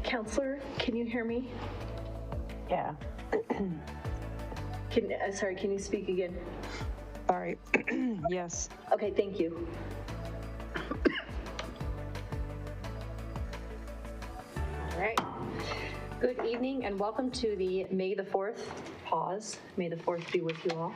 Counselor, can you hear me? Yeah. Sorry, can you speak again? Sorry. Yes. Okay, thank you. All right. Good evening and welcome to the May the 4th pause. May the 4th be with you all.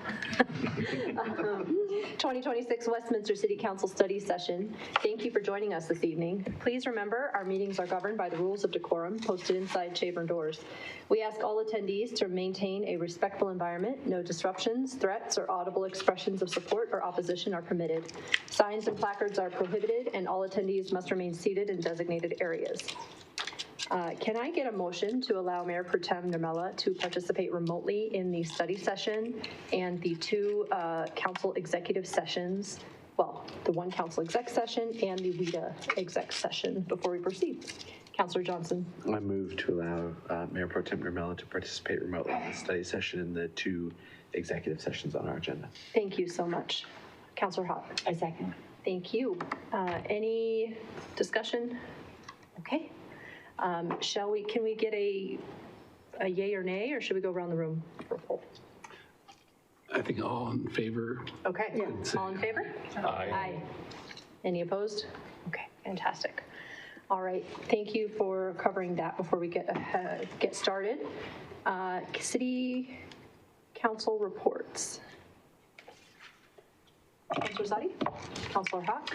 2026 Westminster City Council study session. Thank you for joining us this evening. Please remember our meetings are governed by the rules of decorum posted inside chamber doors. We ask all attendees to maintain a respectful environment. No disruptions, threats, or audible expressions of support or opposition are permitted. Signs and placards are prohibited and all attendees must remain seated in designated areas. Can I get a motion to allow Mayor Pro Tem Nermella to participate remotely in the study session and the two council executive sessions, well, the one council exec session and the WIDA exec session before we proceed? Councilor Johnson. I move to allow Mayor Pro Tem Nermella to participate remotely in the study session and the two executive sessions on our agenda. Thank you so much. Councilor Hott. I second. Thank you. Any discussion? Okay. Can we get a yay or nay, or should we go around the room for a poll? I think all in favor. Okay, yeah. All in favor? Aye. Aye. Any opposed? Okay, fantastic. All right, thank you for covering that before we get started. City Council reports. Councilor Zadi? Councilor Hott?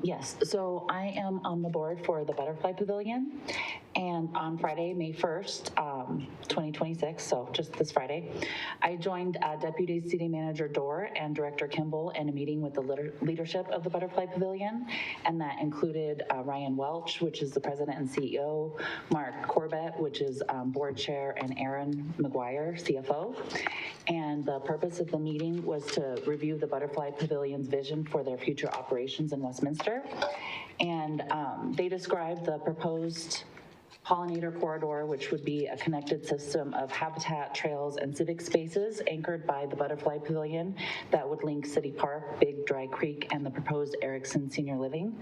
Yes, so I am on the board for the Butterfly Pavilion, and on Friday, May 1st, 2026, so just this Friday, I joined Deputy City Manager Dorr and Director Kimball in a meeting with the leadership of the Butterfly Pavilion, and that included Ryan Welch, which is the President and CEO, Mark Corbett, which is Board Chair, and Aaron McGuire, CFO. And the purpose of the meeting was to review the Butterfly Pavilion's vision for their future operations in Westminster. And they described the proposed pollinator corridor, which would be a connected system of habitat, trails, and civic spaces anchored by the Butterfly Pavilion that would link City Park, Big Dry Creek, and the proposed Erickson Senior Living.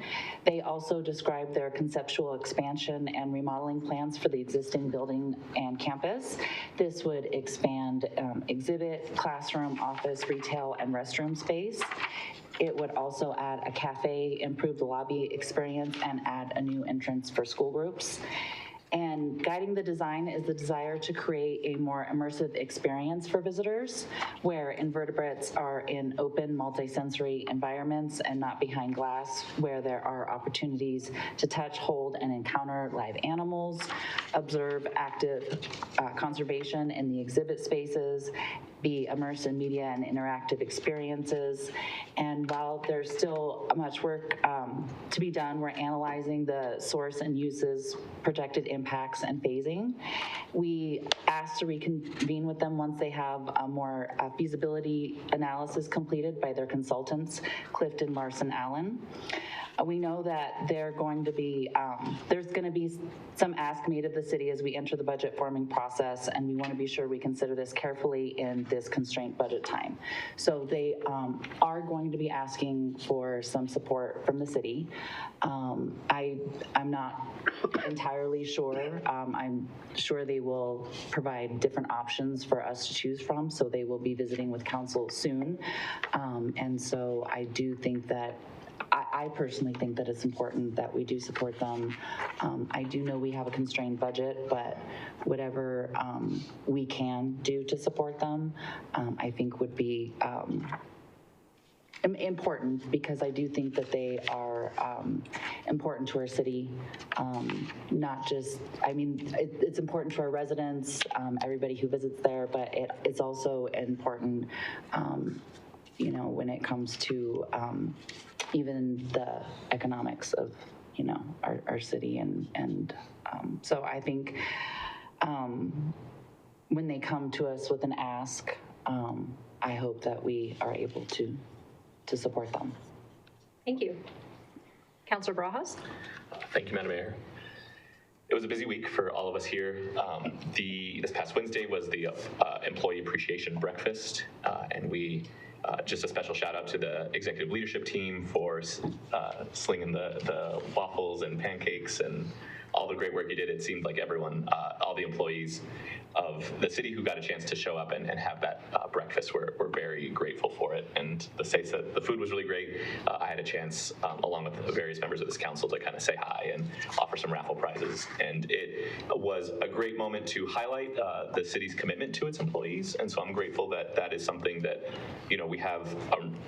They also described their conceptual expansion and remodeling plans for the existing building and campus. This would expand exhibit, classroom, office, retail, and restroom space. It would also add a cafe, improve the lobby experience, and add a new entrance for school groups. And guiding the design is the desire to create a more immersive experience for visitors, where invertebrates are in open, multisensory environments and not behind glass, where there are opportunities to touch, hold, and encounter live animals, observe active conservation in the exhibit spaces, be immersed in media and interactive experiences. And while there's still much work to be done, we're analyzing the source and uses, projected impacts, and phasing. We asked to reconvene with them once they have a more feasibility analysis completed by their consultants, Clifton Larson Allen. We know that there's going to be some ask made of the city as we enter the budget forming process, and we want to be sure we consider this carefully in this constrained budget time. So they are going to be asking for some support from the city. I'm not entirely sure. I'm sure they will provide different options for us to choose from, so they will be visiting with council soon. And so I do think that I personally think that it's important that we do support them. I do know we have a constrained budget, but whatever we can do to support them, I think would be important, because I do think that they are important to our city. Not just, I mean, it's important to our residents, everybody who visits there, but it's also important, you know, when it comes to even the economics of, you know, our city. And so I think when they come to us with an ask, I hope that we are able to support them. Thank you. Councilor Barajas? Thank you, Madam Mayor. It was a busy week for all of us here. This past Wednesday was the Employee Appreciation Breakfast, and we just a special shout out to the executive leadership team for slinging the waffles and pancakes and all the great work you did. It seemed like everyone, all the employees of the city who got a chance to show up and have that breakfast were very grateful for it. And the say that the food was really great. I had a chance, along with various members of this council, to kind of say hi and offer some raffle prizes. And it was a great moment to highlight the city's commitment to its employees. And so I'm grateful that that is something that, we have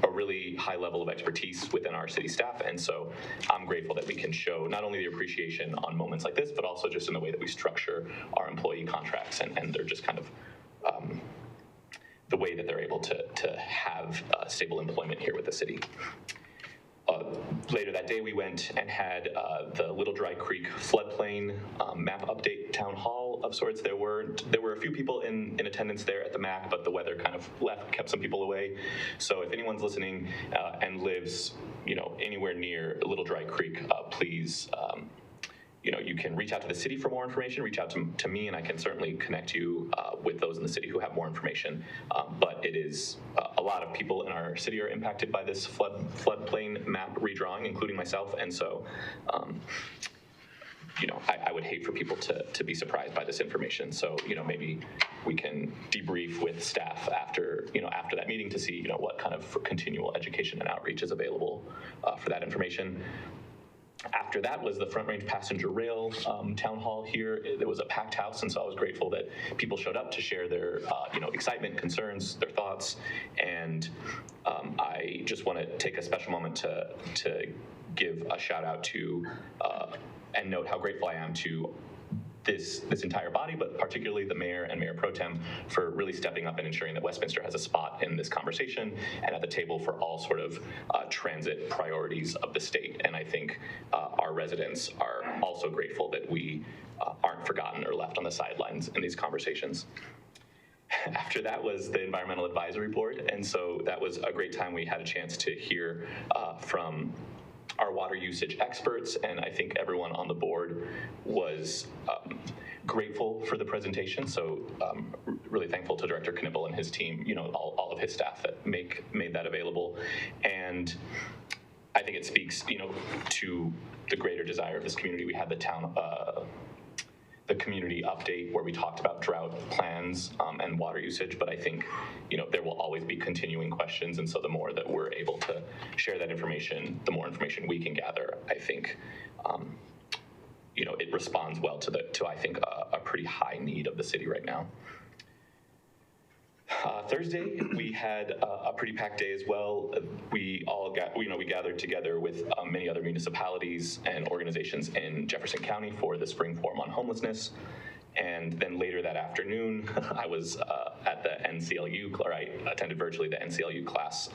a really high level of expertise within our city staff. And so I'm grateful that we can show not only the appreciation on moments like this, but also just in the way that we structure our employee contracts, and they're just kind of the way that they're able to have stable employment here with the city. Later that day, we went and had the Little Dry Creek floodplain map update town hall of sorts. There were a few people in attendance there at the MAC, but the weather kind of kept some people away. So if anyone's listening and lives, anywhere near Little Dry Creek, please. You can reach out to the city for more information, reach out to me, and I can certainly connect you with those in the city who have more information. But it is, a lot of people in our city are impacted by this floodplain map redrawing, including myself, and so, I would hate for people to be surprised by this information. So, maybe we can debrief with staff after that meeting to see, what kind of continual education and outreach is available for that information. After that was the Front Range Passenger Rail town hall here. There was a packed house, and so I was grateful that people showed up to share their excitement, concerns, their thoughts, and I just want to take a special moment to give a shout out to and note how grateful I am to this entire body, but particularly the mayor and mayor pro tem for really stepping up and ensuring that Westminster has a spot in this conversation and at the table for all sort of transit priorities of the state. And I think our residents are also grateful that we aren't forgotten or left on the sidelines in these conversations. After that was the Environmental Advisory Board, and so that was a great time. We had a chance to hear from our water usage experts, and I think everyone on the board was grateful for the presentation. So really thankful to Director Knipple and his team, all of his staff that made that available. And I think it speaks, to the greater desire of this community. We had the community update where we talked about drought plans and water usage, but I think, there will always be continuing questions, and so the more that we're able to share that information, the more information we can gather, I think, it responds well to I think, a pretty high need of the city right now. Thursday, we had a pretty packed day as well. We all we gathered together with many other municipalities and organizations in Jefferson County for the Spring Forum on Homelessness. And then later that afternoon, I was at the NCLU, or I attended virtually the NCLU class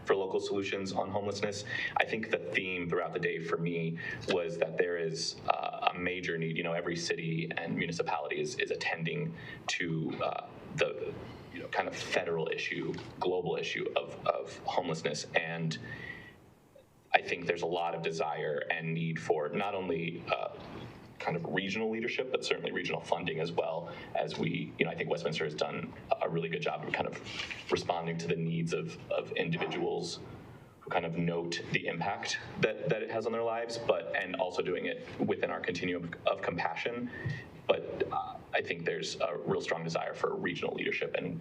for local solutions on homelessness. I think the theme throughout the day for me was that there is a major need. Every city and municipality is attending to the kind of federal issue, global issue of homelessness. And I think there's a lot of desire and need for not only kind of regional leadership, but certainly regional funding as well, as I think Westminster has done a really good job of kind of responding to the needs of individuals who kind of note the impact that it has on their lives, and also doing it within our continuum of compassion. But I think there's a real strong desire for regional leadership, and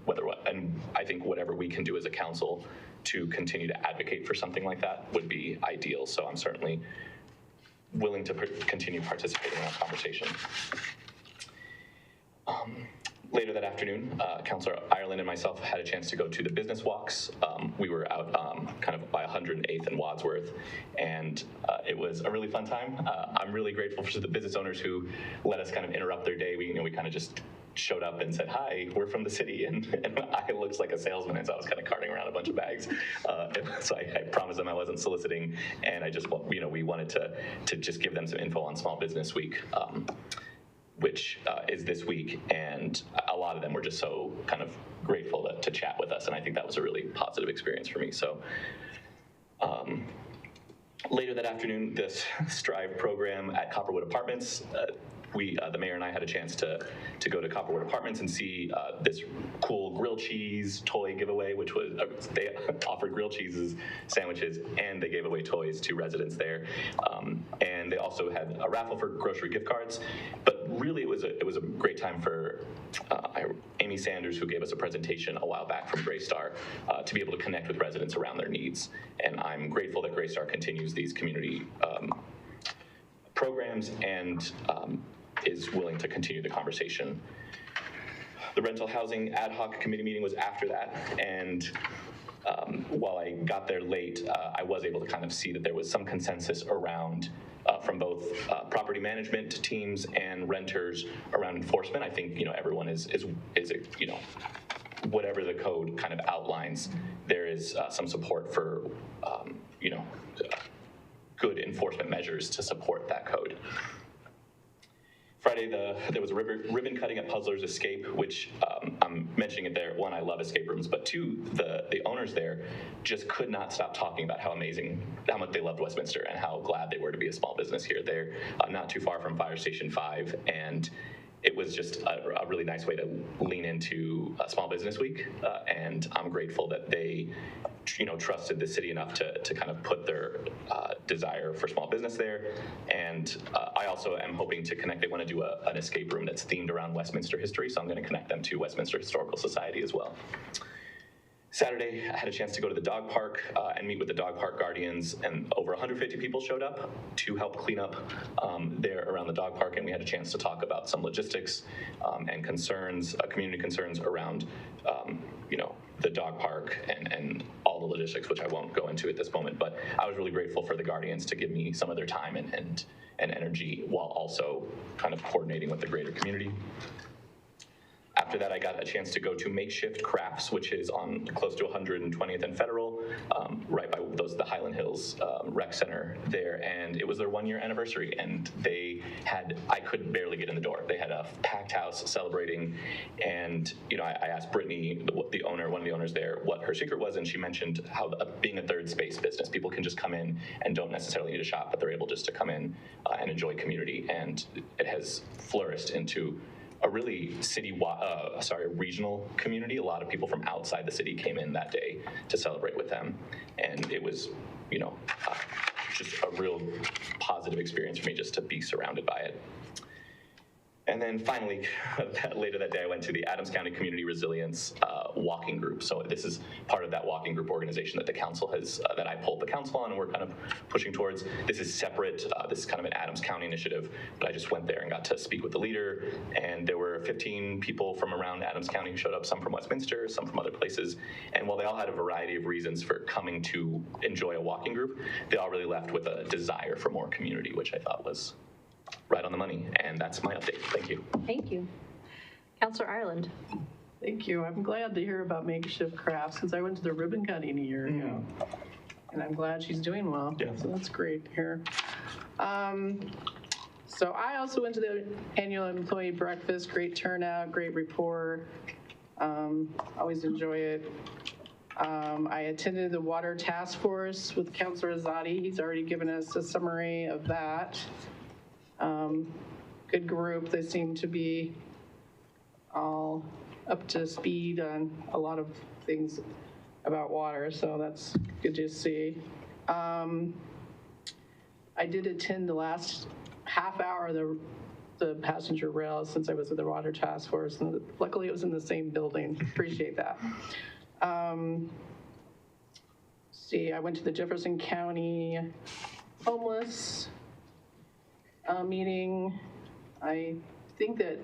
I think whatever we can do as a council to continue to advocate for something like that would be ideal. So I'm certainly willing to continue participating in that conversation. Later that afternoon, Councillor Ireland and myself had a chance to go to the business walks. We were out kind of by 108th and Wadsworth, and it was a really fun time. I'm really grateful for the business owners who let us kind of interrupt their day. We kind of just showed up and said, "Hi, we're from the city," and I looked like a salesman, and so I was kind of carting around a bunch of bags. So I promised them I wasn't soliciting, and I just, we wanted to just give them some info on Small Business Week, which is this week, and a lot of them were just so kind of grateful to chat with us, and I think that was a really positive experience for me. So later that afternoon, this Strive program at Copperwood Apartments, the mayor and I had a chance to go to Copperwood Apartments and see this cool grill grilled cheese toy giveaway, which was, they offered grilled cheeses, sandwiches, and they gave away toys to residents there. And they also had a raffle for grocery gift cards. But really, it was a great time for Amy Sanders, who gave us a presentation a while back from Greystar, to be able to connect with residents around their needs. And I'm grateful that Greystar continues these community programs and is willing to continue the conversation. The rental housing ad hoc committee meeting was after that, and while I got there late, I was able to kind of see that there was some consensus around from both property management teams and renters around enforcement. I think everyone is whatever the code kind of outlines, there is some support for good enforcement measures to support that code. Friday, there was a ribbon cutting at Puzzler's Escape, which I'm mentioning it there. One, I love escape rooms, but two, the owners there just could not stop talking about how much they loved Westminster and how glad they were to be a small business here. They're not too far from Fire Station 5, and it was just a really nice way to lean into Small Business Week, and I'm grateful that they trusted the city enough to kind of put their desire for small business there. And I also am hoping to connect. They want to do an escape room that's themed around Westminster history, so I'm going to connect them to Westminster Historical Society as well. Saturday, I had a chance to go to the dog park and meet with the dog park guardians, and over 150 people showed up to help clean up there around the dog park, and we had a chance to talk about some logistics and concerns, community concerns around the dog park and all the logistics, which I won't go into at this moment, but I was really grateful for the guardians to give me some of their time and energy while also kind of coordinating with the greater community. After that, I got a chance to go to Makeshift Crafts, which is on close to 120th and Federal, right by the Highland Hills Rec Center there, and it was their 1-year anniversary, and I could barely get in the door. They had a packed house celebrating, and I asked Brittany, one of the owners there, what her secret was, and she mentioned how being a third space business, people can just come in and don't necessarily need to shop, but they're able just to come in and enjoy community, and it has flourished into a really regional community. A lot of people from outside the city came in that day to celebrate with them, and it was, just a real positive experience for me just to be surrounded by it. And then finally, later that day, I went to the Adams County Community Resilience Walking Group. So this is part of that walking group organization that the council has, that I pulled the council on, and we're kind of pushing towards. This is separate. This is kind of an Adams County initiative, but I just went there and got to speak with the leader, and there were 15 people from around Adams County who showed up, some from Westminster, some from other places, and while they all had a variety of reasons for coming to enjoy a walking group, they all really left with a desire for more community, which I thought was right on the money, and that's my update. Thank you. Thank you. Councilor Ireland. Thank you. I'm glad to hear about Makeshift Crafts because I went to the ribbon cutting a year ago, and I'm glad she's doing well. Yeah. So that's great to hear. So I also went to the annual employee breakfast. Great turnout, great rapport. Always enjoy it. I attended the water task force with Councilor Azadi. He's already given us a summary of that. Good group. They seem to be all up to speed on a lot of things about water, so that's good to see. I did attend the last half hour of the passenger rail since I was at the water task force, and luckily it was in the same building. Appreciate that. See, I went to the Jefferson County homeless meeting. I think that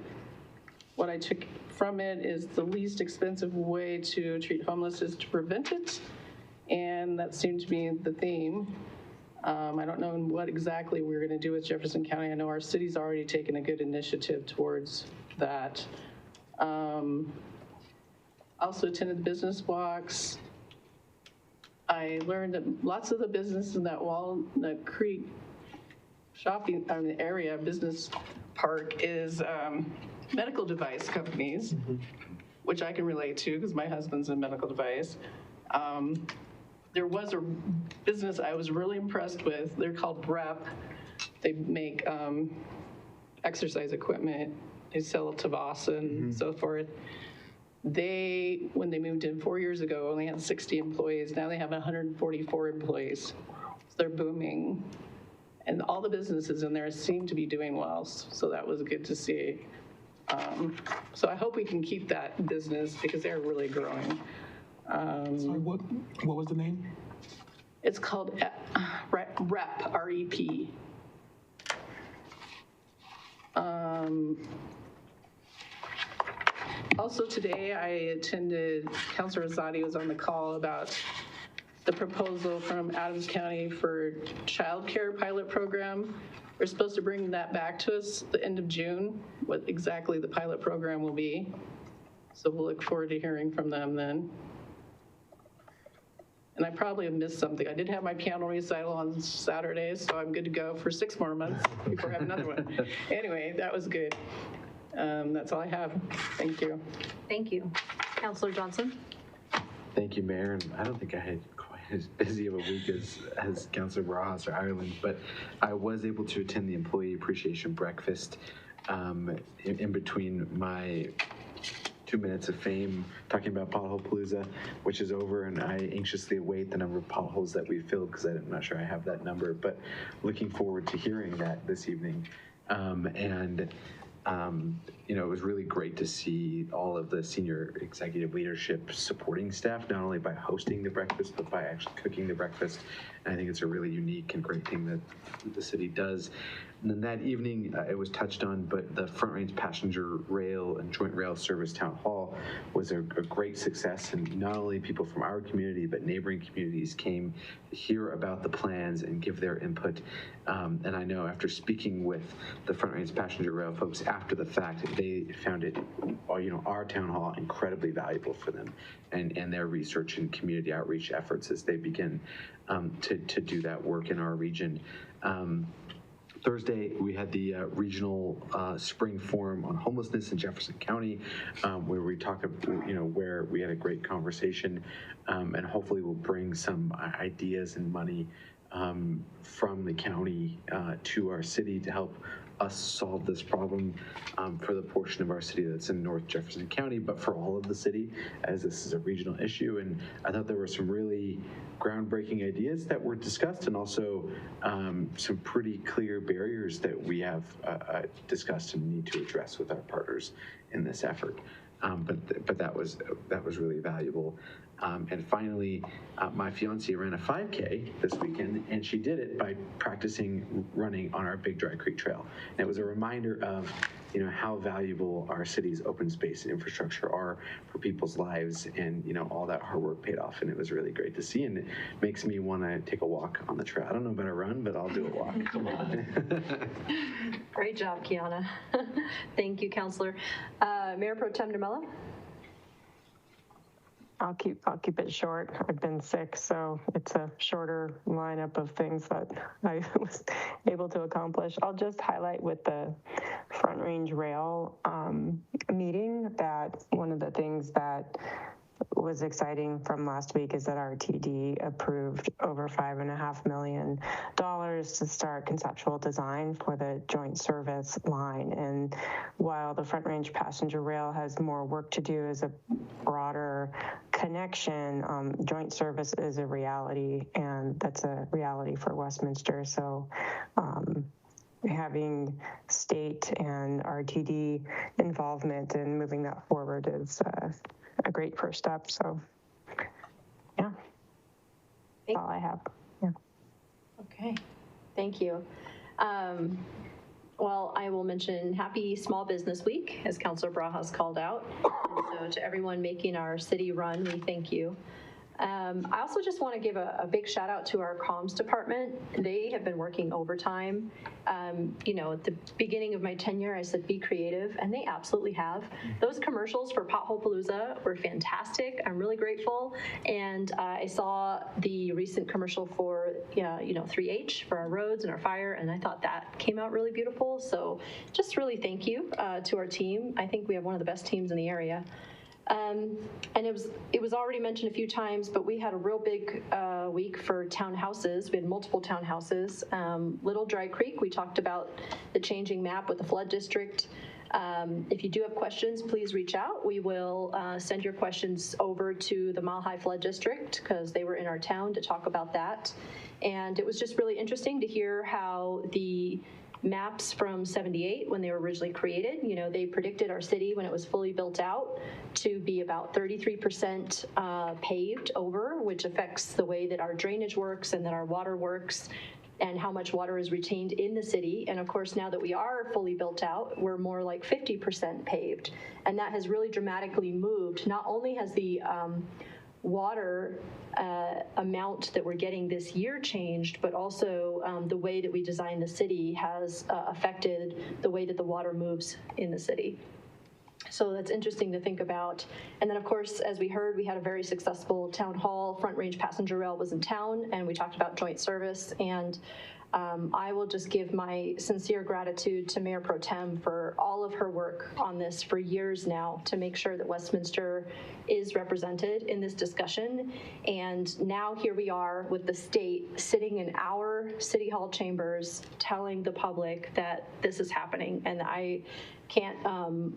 what I took from it is the least expensive way to treat homeless is to prevent it, and that seemed to be the theme. I don't know what exactly we're going to do with Jefferson County. I know our city's already taken a good initiative towards that. Also attended the business walks. I learned that lots of the businesses in that Walnut Creek shopping area, business park, is medical device companies, which I can relate to because my husband's in medical device. There was a business I was really impressed with. They're called Rep. They make exercise equipment. They sell it to Voss and so forth. when they moved in 4 years ago, only had 60 employees. Now they have 144 employees. So they're booming. And all the businesses in there seem to be doing well. So that was good to see. So I hope we can keep that business because they're really growing. Sorry, what was the name? It's called REP, R-E-P. Also today, I attended, Councilor Rosati was on the call about the proposal from Adams County for childcare pilot program. We're supposed to bring that back to us the end of June, what exactly the pilot program will be. So we'll look forward to hearing from them then. And I probably have missed something. I did have my piano recital on Saturday, so I'm good to go for 6 more months before I have another one. Anyway, that was good. That's all I have. Thank you. Thank you. Councilor Johnson? Thank you, Mayor. And I don't think I had quite as busy of a week as Councilor Barajas or Ireland, but I was able to attend the Employee Appreciation Breakfast in between my 2 minutes of fame talking about Pothole Palooza, which is over, and I anxiously await the number of potholes that we filled because I'm not sure I have that number, but looking forward to hearing that this evening. You know, it was really great to see all of the senior executive leadership supporting staff, not only by hosting the breakfast, but by actually cooking the breakfast. And I think it's a really unique and great thing that the city does. And then that evening, it was touched on, but the Front Range Passenger Rail and Joint Rail Service Town Hall was a great success. And not only people from our community, but neighboring communities came to hear about the plans and give their input. And I know after speaking with the Front Range Passenger Rail folks after the fact, they found it, you know, our town hall incredibly valuable for them and their research and community outreach efforts as they begin to do that work in our region. Thursday, we had the regional spring forum on homelessness in Jefferson County, where we talked, you know, where we had a great conversation, and hopefully we'll bring some ideas and money from the county to our city to help us solve this problem for the portion of our city that's in North Jefferson County, but for all of the city, as this is a regional issue. And I thought there were some really groundbreaking ideas that were discussed, and also some pretty clear barriers that we have discussed and need to address with our partners in this effort. But that was really valuable. And finally, my fiance ran a 5K this weekend, and she did it by practicing running on our Big Dry Creek Trail. And it was a reminder of, you know, how valuable our city's open space and infrastructure are for people's lives, and, you know, all that hard work paid off, and it was really great to see, and it makes me want to take a walk on the trail. I don't know about a run, but I'll do a walk. Come on. Great job, Kiana. Thank you, Councilor. Mayor Pro Tem DeMello? I'll keep it short. I've been sick, so it's a shorter lineup of things that I was able to accomplish. I'll just highlight with the Front Range Rail meeting that one of the things that was exciting from last week is that our TD approved over $5.5 million to start conceptual design for the joint service line. And while the Front Range Passenger Rail has more work to do as a broader connection, joint service is a reality, and that's a reality for Westminster. So having state and RTD involvement in moving that forward is a great first step. So, yeah, that's all I have. Yeah. Okay, thank you. Well, I will mention Happy Small Business Week, as Councilor Barajas called out. And so to everyone making our city run, we thank you. I also just want to give a big shout out to our comms department. They have been working overtime. You know, at the beginning of my tenure, I said, be creative, and they absolutely have. Those commercials for Pothole Palooza were fantastic. I'm really grateful. And I saw the recent commercial for, you know, 3H for our roads and our fire, and I thought that came out really beautiful. So just really thank you to our team. I think we have one of the best teams in the area. And it was already mentioned a few times, but we had a real big week for townhouses. We had multiple townhouses. Little Dry Creek, we talked about the changing map with the flood district. If you do have questions, please reach out. We will send your questions over to the Mile High Flood District because they were in our town to talk about that. And it was just really interesting to hear how the maps from 78, when they were originally created, you know, they predicted our city when it was fully built out to be about 33% paved over, which affects the way that our drainage works and that our water works and how much water is retained in the city. And of course, now that we are fully built out, we're more like 50% paved. And that has really dramatically moved. Not only has the water amount that we're getting this year changed, but also the way that we design the city has affected the way that the water moves in the city. So that's interesting to think about. And then, of course, as we heard, we had a very successful town hall. Front Range Passenger Rail was in town, and we talked about joint service. And I will just give my sincere gratitude to Mayor Pro Tem for all of her work on this for years now to make sure that Westminster is represented in this discussion. And now here we are with the state sitting in our city hall chambers telling the public that this is happening. And I can't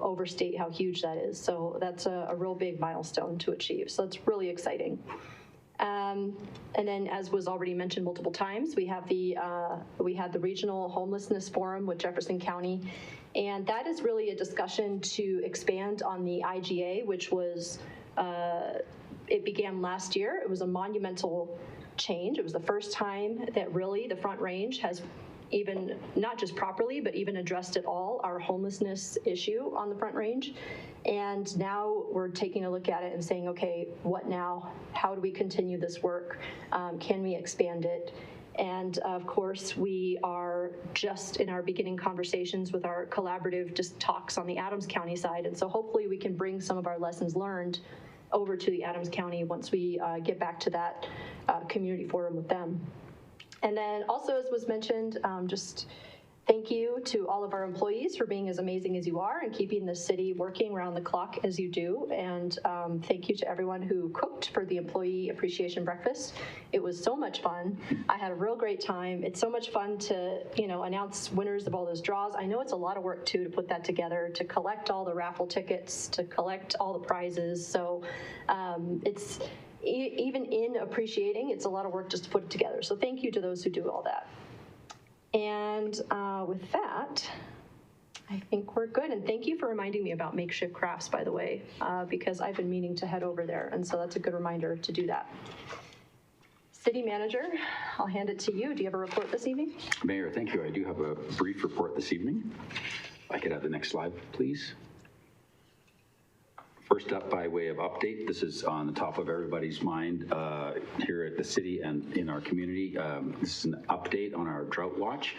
overstate how huge that is. So that's a real big milestone to achieve. So it's really exciting. And then, as was already mentioned multiple times, we had the Regional Homelessness Forum with Jefferson County, and that is really a discussion to expand on the IGA, which was it began last year. It was a monumental change. It was the first time that really the Front Range has even not just properly, but even addressed at all our homelessness issue on the Front Range. And now we're taking a look at it and saying, okay, what now? How do we continue this work? Can we expand it? And of course, we are just in our beginning conversations with our collaborative just talks on the Adams County side. And so hopefully we can bring some of our lessons learned over to the Adams County once we get back to that community forum with them. And then also, as was mentioned, just thank you to all of our employees for being as amazing as you are and keeping the city working around the clock as you do. And thank you to everyone who cooked for the Employee Appreciation Breakfast. It was so much fun. I had a real great time. It's so much fun to, you know, announce winners of all those draws. I know it's a lot of work too to put that together, to collect all the raffle tickets, to collect all the prizes. So it's even in appreciating, it's a lot of work just to put it together. So thank you to those who do all that. And with that, I think we're good. And thank you for reminding me about makeshift crafts, by the way, because I've been meaning to head over there. And so that's a good reminder to do that. City Manager, I'll hand it to you. Do you have a report this evening? Mayor, thank you. I do have a brief report this evening. If I could have the next slide, please. First up, by way of update, this is on the top of everybody's mind here at the city and in our community. This is an update on our drought watch.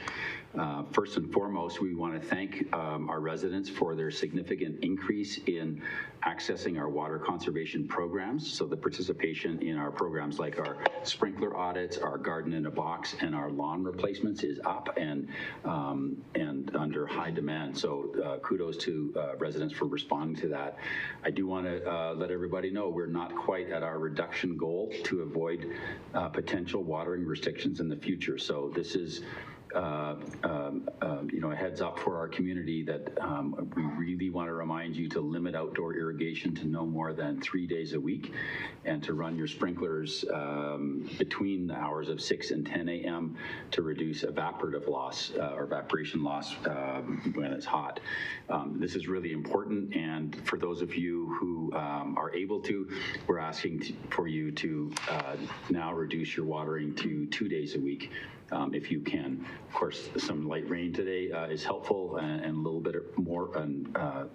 First and foremost, we want to thank our residents for their significant increase in accessing our water conservation programs. So the participation in our programs like our sprinkler audits, our garden in a box, and our lawn replacements is up and under high demand. So kudos to residents for responding to that. I do want to let everybody know we're not quite at our reduction goal to avoid potential watering restrictions in the future. So this is you know, a heads up for our community that we really want to remind you to limit outdoor irrigation to no more than 3 days a week and to run your sprinklers between the hours of 6 and 10 a.m. to reduce evaporative loss or evaporation loss when it's hot. This is really important, and for those of you who are able to, we're asking for you to now reduce your watering to 2 days a week. If you can. Of course, some light rain today is helpful, and a little bit more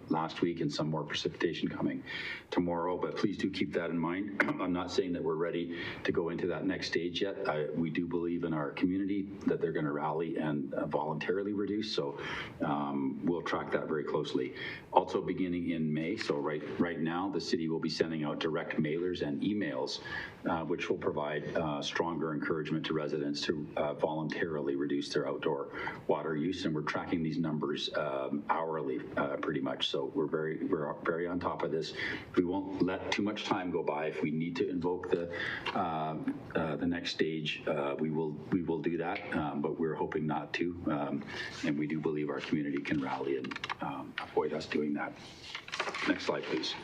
last week, and some more precipitation coming tomorrow, but please do keep that in mind. I'm not saying that we're ready to go into that next stage yet. We do believe in our community that they're going to rally and voluntarily reduce, so we'll track that very closely. Also beginning in May, so right now, the city will be sending out direct mailers and emails, which will provide stronger encouragement to residents to voluntarily reduced their outdoor water use, and we're tracking these numbers hourly pretty much. So we're very on top of this. We won't let too much time go by. If we need to invoke the next stage, we will do that, but we're hoping not to, and we do believe our community can rally and avoid us doing that. Next slide, please.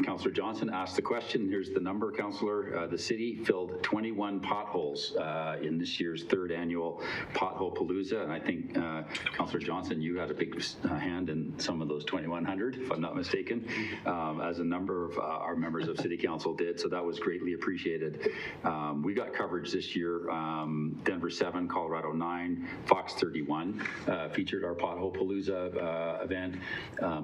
Councillor Johnson asked the question. Here's the number, Councillor. The city filled 21 potholes in this year's third annual Pothole Palooza, and I think, Councillor Johnson, you had a big hand in some of those 2,100, if I'm not mistaken, as a number of our members of City Council did, so that was greatly appreciated. We got coverage this year. Denver 7, Colorado 9, Fox 31 featured our Pothole Palooza event.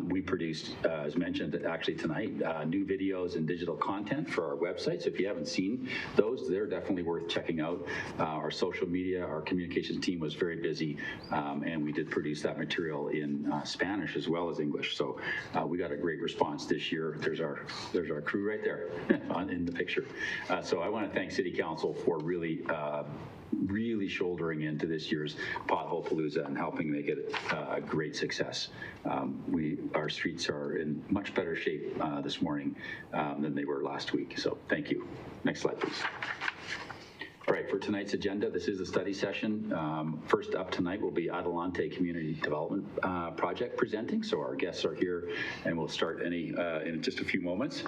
We produced, as mentioned, actually tonight, new videos and digital content for our website. So if you haven't seen those, they're definitely worth checking out. Our social media, our communications team was very busy, and we did produce that material in Spanish as well as English. So we got a great response this year. There's our crew right there in the picture. So I want to thank City Council for really shouldering into this year's Pothole Palooza and helping make it a great success. Our streets are in much better shape this morning than they were last week, so thank you. Next slide, please. All right, for tonight's agenda, this is a study session. First up tonight will be Adelante Community Development Project presenting, so our guests are here and we'll start in just a few moments.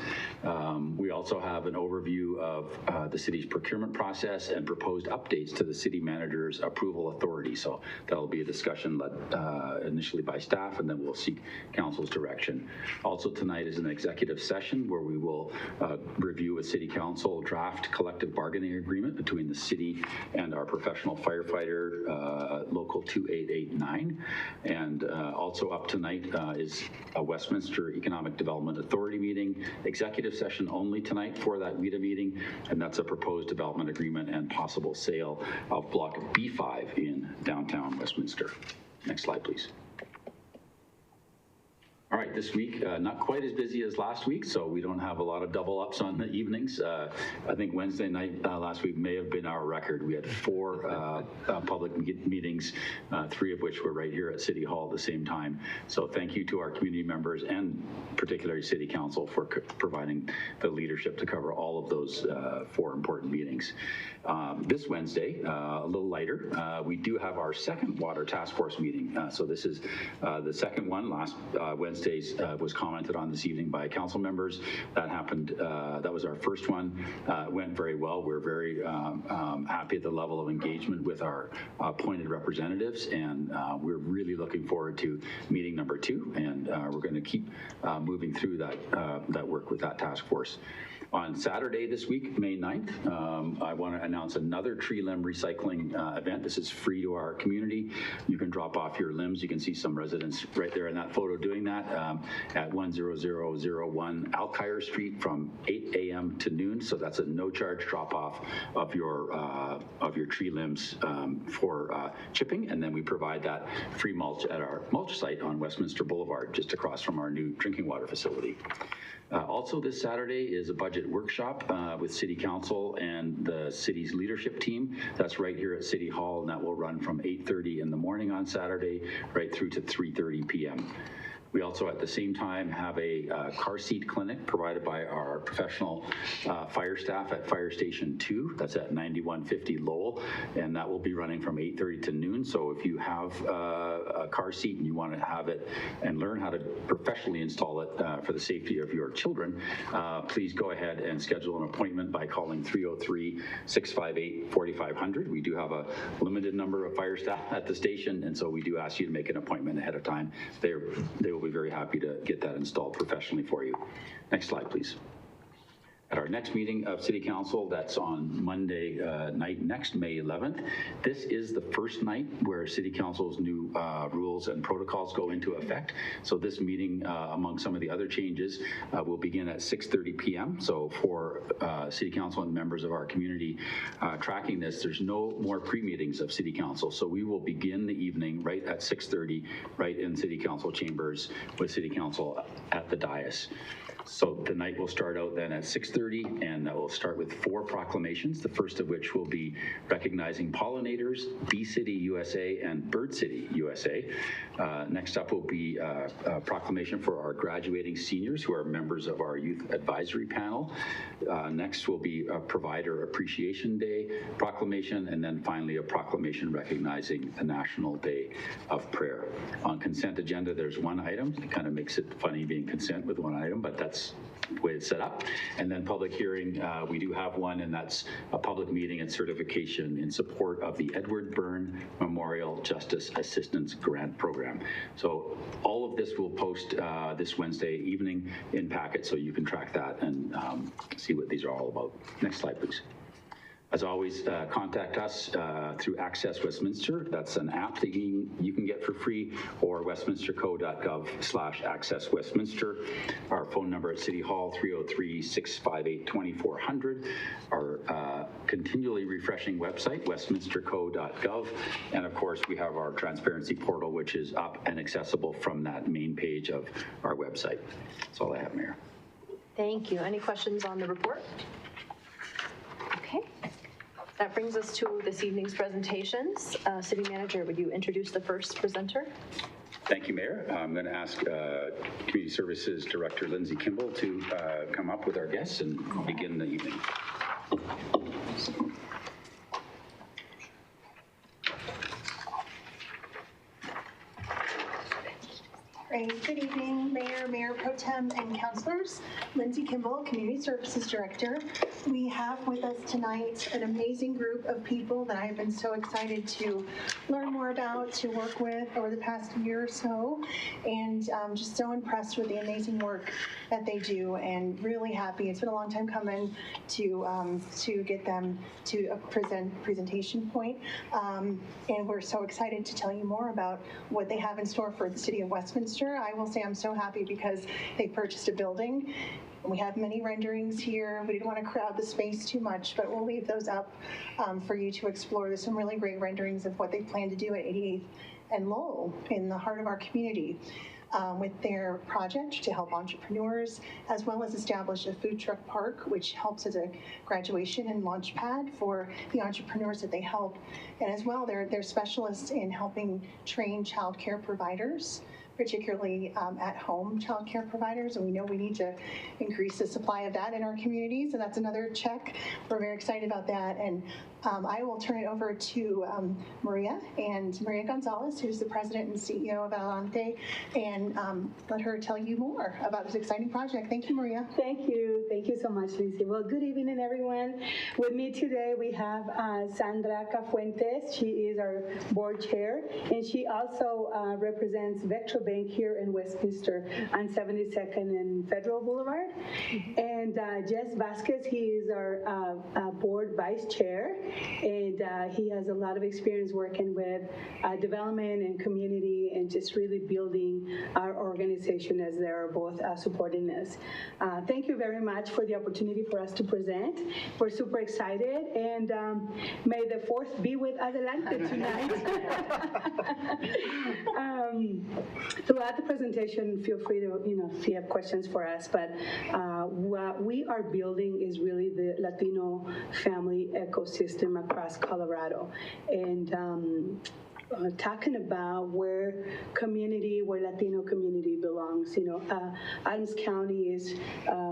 We also have an overview of the city's procurement process and proposed updates to the city manager's approval authority. So that'll be a discussion led initially by staff, and then we'll seek council's direction. Also tonight is an executive session where we will review a city council draft collective bargaining agreement between the city and our professional firefighter, Local 2889. And also up tonight is a Westminster Economic Development Authority meeting, executive session only tonight for that WIDA meeting, and that's a proposed development agreement and possible sale of Block B5 in downtown Westminster. Next slide, please. All right, this week, not quite as busy as last week, so we don't have a lot of double ups on the evenings. I think Wednesday night last week may have been our record. We had 4 public meetings, 3 of which were right here at City Hall at the same time. So thank you to our community members and particularly City Council for providing the leadership to cover all of those 4 important meetings. This Wednesday, a little lighter, we do have our second Water Task Force meeting. So this is the second one. Last Wednesday's was commented on this evening by council members. That happened, that was our first one. It went very well. We're very happy at the level of engagement with our appointed representatives, and we're really looking forward to meeting number 2, and we're going to keep moving through that work with that task force. On Saturday this week, May 9th, I want to announce another tree limb recycling event. This is free to our community. You can drop off your limbs. You can see some residents right there in that photo doing that at 10001 Alkire Street from 8 a.m. to noon. So that's a no-charge drop-off of your tree limbs for chipping, and then we provide that free mulch at our mulch site on Westminster Boulevard, just across from our new drinking water facility. Also this Saturday is a budget workshop with City Council and the city's leadership team. That's right here at City Hall, and that will run from 8:30 in the morning on Saturday right through to 3:30 p.m. We also at the same time have a car seat clinic provided by our professional fire staff at Fire Station 2. That's at 9150 Lowell, and that will be running from 8:30 to noon. So if you have a car seat and you want to have it and learn how to professionally install it for the safety of your children, please go ahead and schedule an appointment by calling 303-658-4500. We do have a limited number of fire staff at the station, and so we do ask you to make an appointment ahead of time. They will be very happy to get that installed professionally for you. Next slide, please. At our next meeting of City Council, that's on Monday night, next May 11th. This is the first night where City Council's new rules and protocols go into effect. So this meeting, among some of the other changes, will begin at 6:30 p.m. So for City Council and members of our community tracking this, there's no more pre-meetings of City Council. So we will begin the evening right at 6:30, right in City Council chambers with City Council at the dais. So the night will start out then at 6:30, and that will start with 4 proclamations, the first of which will be recognizing pollinators, Bee City USA and Bird City USA. Next up will be a proclamation for our graduating seniors who are members of our youth advisory panel. Next will be a Provider Appreciation Day proclamation, and then finally a proclamation recognizing the National Day of Prayer. On consent agenda, there's one item. It kind of makes it funny being consent with one item, but that's the way it's set up. And then public hearing, we do have one, and that's a public meeting and certification in support of the Edward Byrne Memorial Justice Assistance Grant Program. So all of this will post this Wednesday evening in packet, so you can track that and see what these are all about. Next slide, please. As always, contact us through Access Westminster. That's an app that you can get for free, or westminsterco.gov/accesswestminster. Our phone number at City Hall, 303-658-2400. Our continually refreshing website, westminsterco.gov. And of course, we have our transparency portal, which is up and accessible from that main page of our website. That's all I have, Mayor. Thank you. Any questions on the report? Okay. That brings us to this evening's presentations. City Manager, would you introduce the first presenter? Thank you, Mayor. I'm going to ask Community Services Director Lindsay Kimball to come up with our guests and begin the evening. Great. Good evening, Mayor, Mayor Pro Tem, and councilors. Lindsay Kimball, Community Services Director. We have with us tonight an amazing group of people that I've been so excited to learn more about, to work with over the past year or so, and just so impressed with the amazing work that they do, and really happy. It's been a long time coming to get them to a presentation point, and we're so excited to tell you more about what they have in store for the City of Westminster. I will say I'm so happy because they purchased a building. We have many renderings here. We didn't want to crowd the space too much, but we'll leave those up for you to explore. There's some really great renderings of what they plan to do at 88th and Lowell in the heart of our community with their project to help entrepreneurs, as well as establish a food truck park, which helps as a graduation and launch pad for the entrepreneurs that they help. And as well, they're specialists in helping train childcare providers, particularly at-home childcare providers, and we know we need to increase the supply of that in our communities, and that's another check. We're very excited about that, and I will turn it over to Maria Gonzalez, who's the president and CEO of Adelante, and let her tell you more about this exciting project. Thank you, Maria. Thank you so much, Lindsay. Well, good evening, everyone. With me today, we have Sandra Cafuentes. She is our board chair, and she also represents Vectra Bank here in Westminster on 72nd and Federal Boulevard. And Jess Vasquez, he is our board vice chair, and he has a lot of experience working with development and community and just really building our organization as they're both supporting us. Thank you very much for the opportunity for us to present. We're super excited, and may the fourth be with Adelante tonight. Throughout the presentation, feel free to, if you have questions for us, but what we are building is really the Latino family ecosystem across Colorado. And talking about where Latino community belongs. Adams County is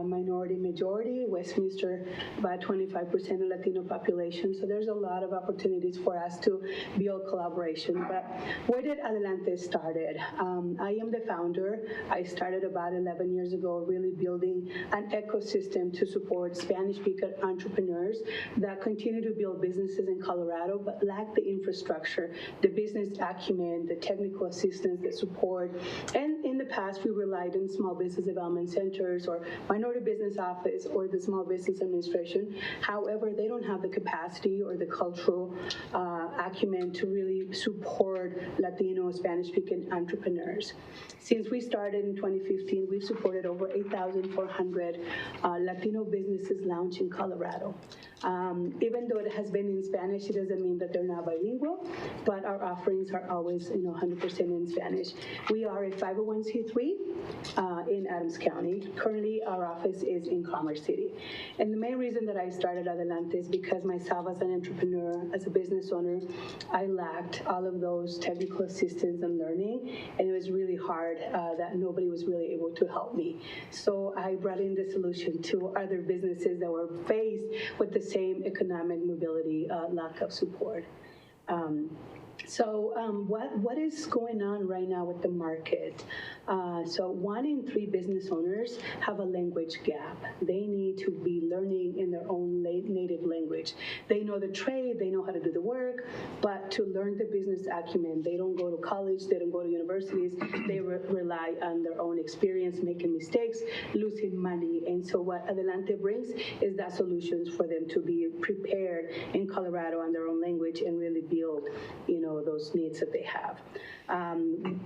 minority majority, Westminster about 25% of Latino population, so there's a lot of opportunities for us to build collaboration. But where did Adelante started? I am the founder. I started about 11 years ago really building an ecosystem to support Spanish-speaking entrepreneurs that continue to build businesses in Colorado but lack the infrastructure, the business acumen, the technical assistance, the support. And in the past, we relied on small business development centers or minority business office or the small business administration. However, they don't have the capacity or the cultural acumen to really support Latino, Spanish-speaking entrepreneurs. Since we started in 2015, we've supported over 8,400 Latino businesses launch in Colorado. Even though it has been in Spanish, it doesn't mean that they're not bilingual, but our offerings are always 100% in Spanish. We are a 501c3 63 in Adams County. Currently, our office is in Commerce City. And the main reason that I started Adelante is because myself as an entrepreneur, as a business owner, I lacked all of those technical assistance and learning, and it was really hard that nobody was really able to help me. So I brought in the solution to other businesses that were faced with the same economic mobility lack of support. What is going on right now with the market? So 1 in 3 business owners have a language gap. They need to be learning in their own native language. They know the trade, they know how to do the work, but to learn the business acumen, they don't go to college, they don't go to universities, they rely on their own experience, making mistakes, losing money. And so what Adelante brings is that solutions for them to be prepared in Colorado on their own language and really build, those needs that they have.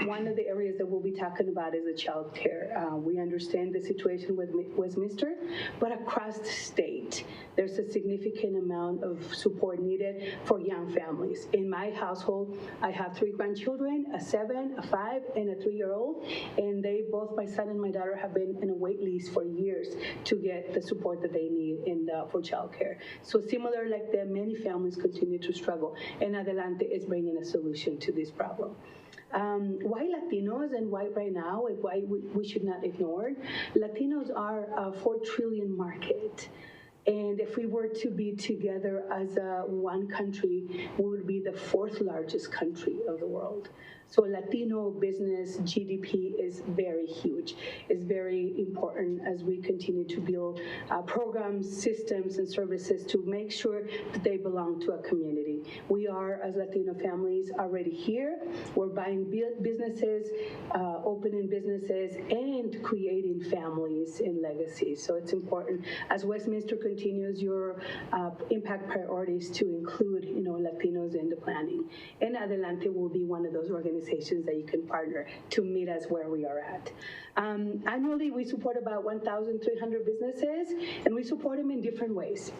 One of the areas that we'll be talking about is the child care. We understand the situation with Westminster, but across the state, there's a significant amount of support needed for young families. In my household, I have 3 grandchildren, a 7, a 5, and a 3-year-old, and both my son and my daughter have been in a wait list for years to get the support that they need for child care. So similar like that, many families continue to struggle, and Adelante is bringing a solution to this problem. Why Latinos and why right now and why we should not ignore? Latinos are a $4 trillion market. And if we were to be together as one country, we would be the 4th largest country of the world. So Latino business GDP is very huge. It's very important as we continue to build programs, systems, and services to make sure that they belong to a community. We are, as Latino families, already here. We're buying businesses, opening businesses, and creating families and legacies. So it's important as Westminster continues your impact priorities to include, Latinos in the planning. And Adelante will be one of those organizations that you can partner to meet us where we are at. Annually, we support about 1,300 businesses, and we support them in different ways.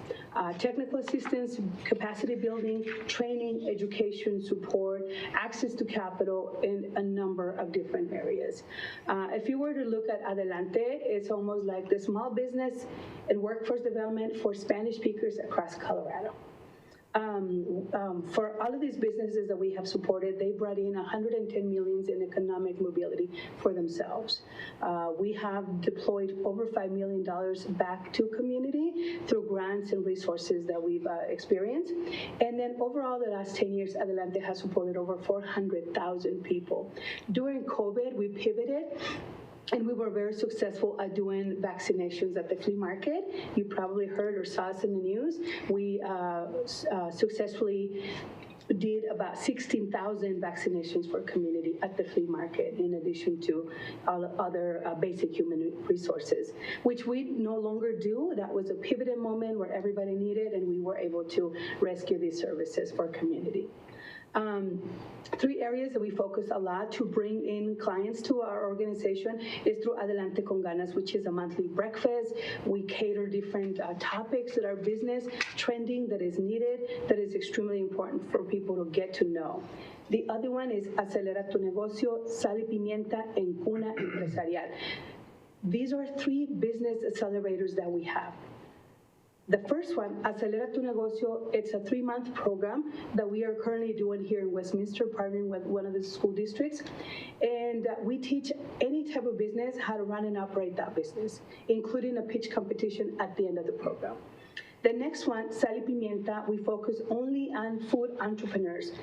Technical assistance, capacity building, training, education, support, access to capital, in a number of different areas. If you were to look at Adelante, it's almost like the small business and workforce development for Spanish speakers across Colorado. For all of these businesses that we have supported, they brought in $110 million in economic mobility for themselves. We have deployed over $5 million back to community through grants and resources that we've experienced. And then overall, the last 10 years, Adelante has supported over 400,000 people. During COVID, we pivoted, and we were very successful at doing vaccinations at the flea market. You probably heard or saw us in the news. We successfully did about 16,000 vaccinations for community at the flea market, in addition to all other basic human resources, which we no longer do. That was a pivotal moment where everybody needed, and we were able to rescue these services for community. 3 areas that we focus a lot to bring in clients to our organization is through Adelante con Ganas, which is a monthly breakfast. We cater different topics that are business trending, that is needed, that is extremely important for people to get to know. The other one is Acelera tu Negocio, Sal y Pimienta en Cuna Empresarial. These are 3 business accelerators that we have. The first one, Acelera tu Negocio, it's a 3-month program that we are currently doing here in Westminster, partnering with one of the school districts. And we teach any type of business how to run and operate that business, including a pitch competition at the end of the program. The next one, Sal y Pimienta, we focus only on food entrepreneurs,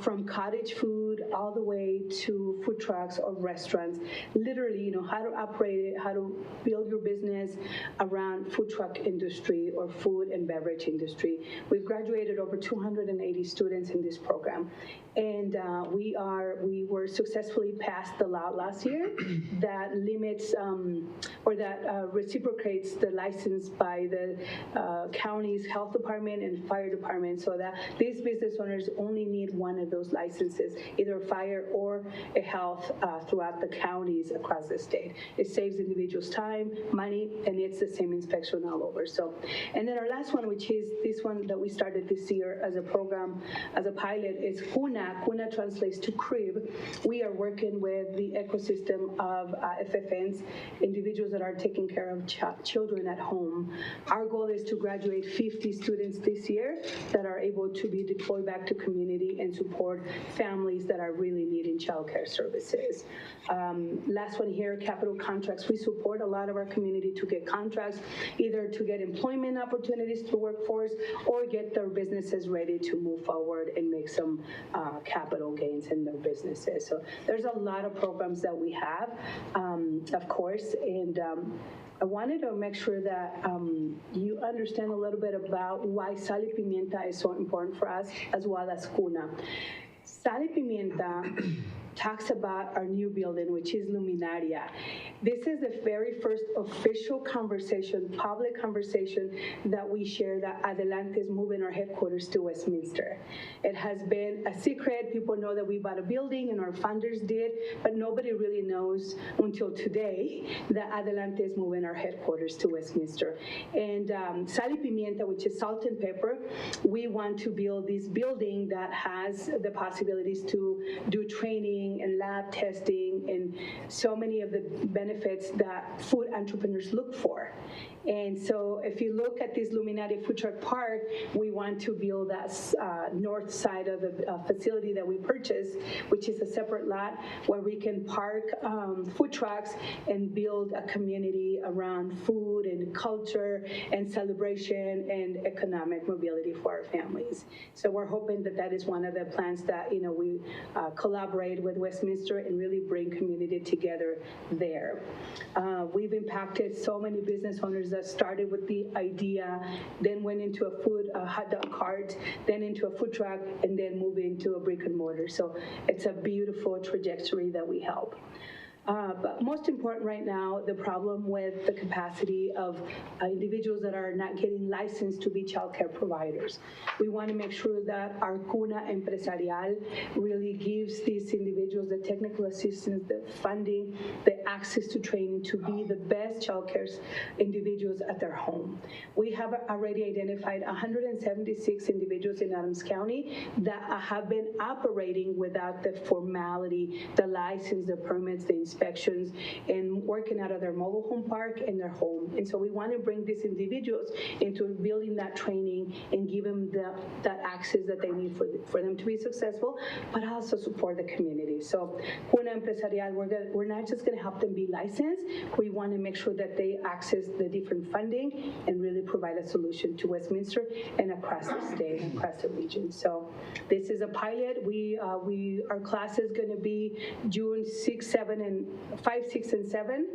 from cottage food all the way to food trucks or restaurants. Literally, how to operate it, how to build your business around food truck industry or food and beverage industry. We've graduated over 280 students in this program. And we were successfully passed the law last year that limits or that reciprocates the license by the county's health department and fire department, so that these business owners only need one of those licenses, either fire or a health throughout the counties across the state. It saves individuals time, money, and it's the same inspection all over. So, and then our last one, which is this one that we started this year as a program, as a pilot, is CUNA. CUNA translates to crib. We are working with the ecosystem of FFNs, individuals that are taking care of children at home. Our goal is to graduate 50 students this year that are able to be deployed back to community and support families that are really needing childcare services. Last one here, capital contracts. We support a lot of our community to get contracts, either to get employment opportunities through workforce or get their businesses ready to move forward and make some capital gains in their businesses. So there's a lot of programs that we have, of course, and I wanted to make sure that you understand a little bit about why Sal y Pimienta is so important for us, as well as CUNA. Sal y Pimienta talks about our new building, which is Luminaria. This is the very first official conversation, public conversation that we share that Adelante is moving our headquarters to Westminster. It has been a secret. People know that we bought a building and our funders did, but nobody really knows until today that Adelante is moving our headquarters to Westminster. And Sal y Pimienta, which is salt and pepper, we want to build this building that has the possibilities to do training and lab testing and so many of the benefits that food entrepreneurs look for. And so if you look at this Luminaria Food Truck Park, we want to build that north side of the facility that we purchased, which is a separate lot where we can park food trucks and build a community around food and culture and celebration and economic mobility for our families. So we're hoping that that is one of the plans that, you know, we collaborate with Westminster and really bring community together there. We've impacted so many business owners that started with the idea, then went into a hot dog cart, then into a food truck, and then moved into a brick and mortar. So it's a beautiful trajectory that we help. But most important right now, the problem with the capacity of individuals that are not getting licensed to be childcare providers. We want to make sure that our CUNA Empresarial really gives these individuals the technical assistance, the funding, the access to training to be the best childcare individuals at their home. We have already identified 176 individuals in Adams County that have been operating without the formality, the license, the permits, the inspections, and working out of their mobile home park and their home. And so we want to bring these individuals into building that training and give them that access that they need for them to be successful, but also support the community. So CUNA Empresarial, we're not just going to help them be licensed, we want to make sure that they access the different funding and really provide a solution to Westminster and across the state and across the region. So this is a pilot. Our class is going to be June 5, 6, and 7,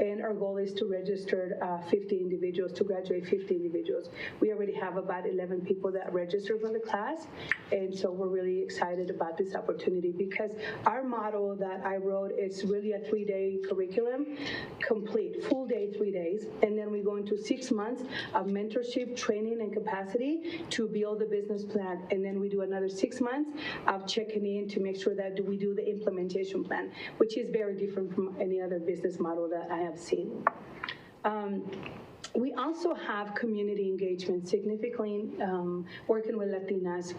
and our goal is to register 50 individuals, to graduate 50 individuals. We already have about 11 people that registered for the class, and so we're really excited about this opportunity because our model that I wrote is really a 3-day curriculum, complete, full day, 3 days, and then we go into 6 months of mentorship, training, and capacity to build the business plan, and then we do another 6 months of checking in to make sure that we do the implementation plan, which is very different from any other business model that I have seen. We also have community engagement, significantly working with Latinas.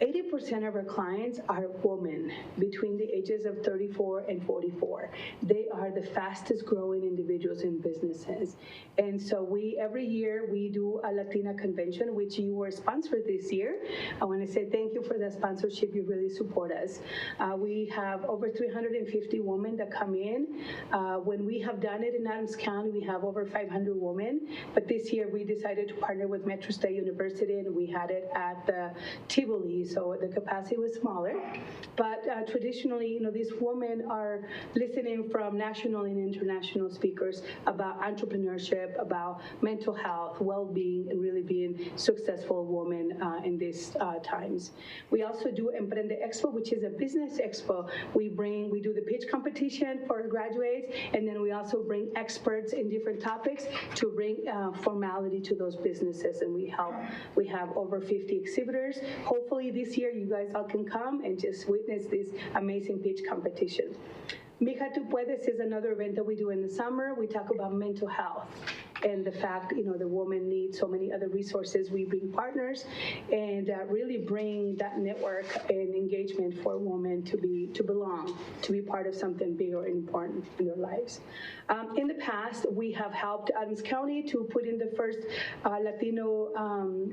80% of our clients are women between the ages of 34 and 44. They are the fastest growing individuals in businesses. And so every year we do a Latina convention, which you were sponsored this year. I want to say thank you for the sponsorship. You really support us. We have over 350 women that come in. When we have done it in Adams County, we have over 500 women. But this year we decided to partner with Metro State University, and we had it at the Tivoli, so the capacity was smaller. But traditionally, you know, these women are listening from national and international speakers about entrepreneurship, about mental health, well-being, and really being successful women in these times. We also do Emprende Expo, which is a business expo. We do the pitch competition for graduates, and then we also bring experts in different topics to bring formality to those businesses, and we have over 50 exhibitors. Hopefully this year you guys all can come and just witness this amazing pitch competition. Mija Tu Puedes is another event that we do in the summer. We talk about mental health and the fact, the woman needs so many other resources. We bring partners and really bring that network and engagement for women to belong, to be part of something bigger and important in their lives. In the past, we have helped Adams County to put in the first Latino,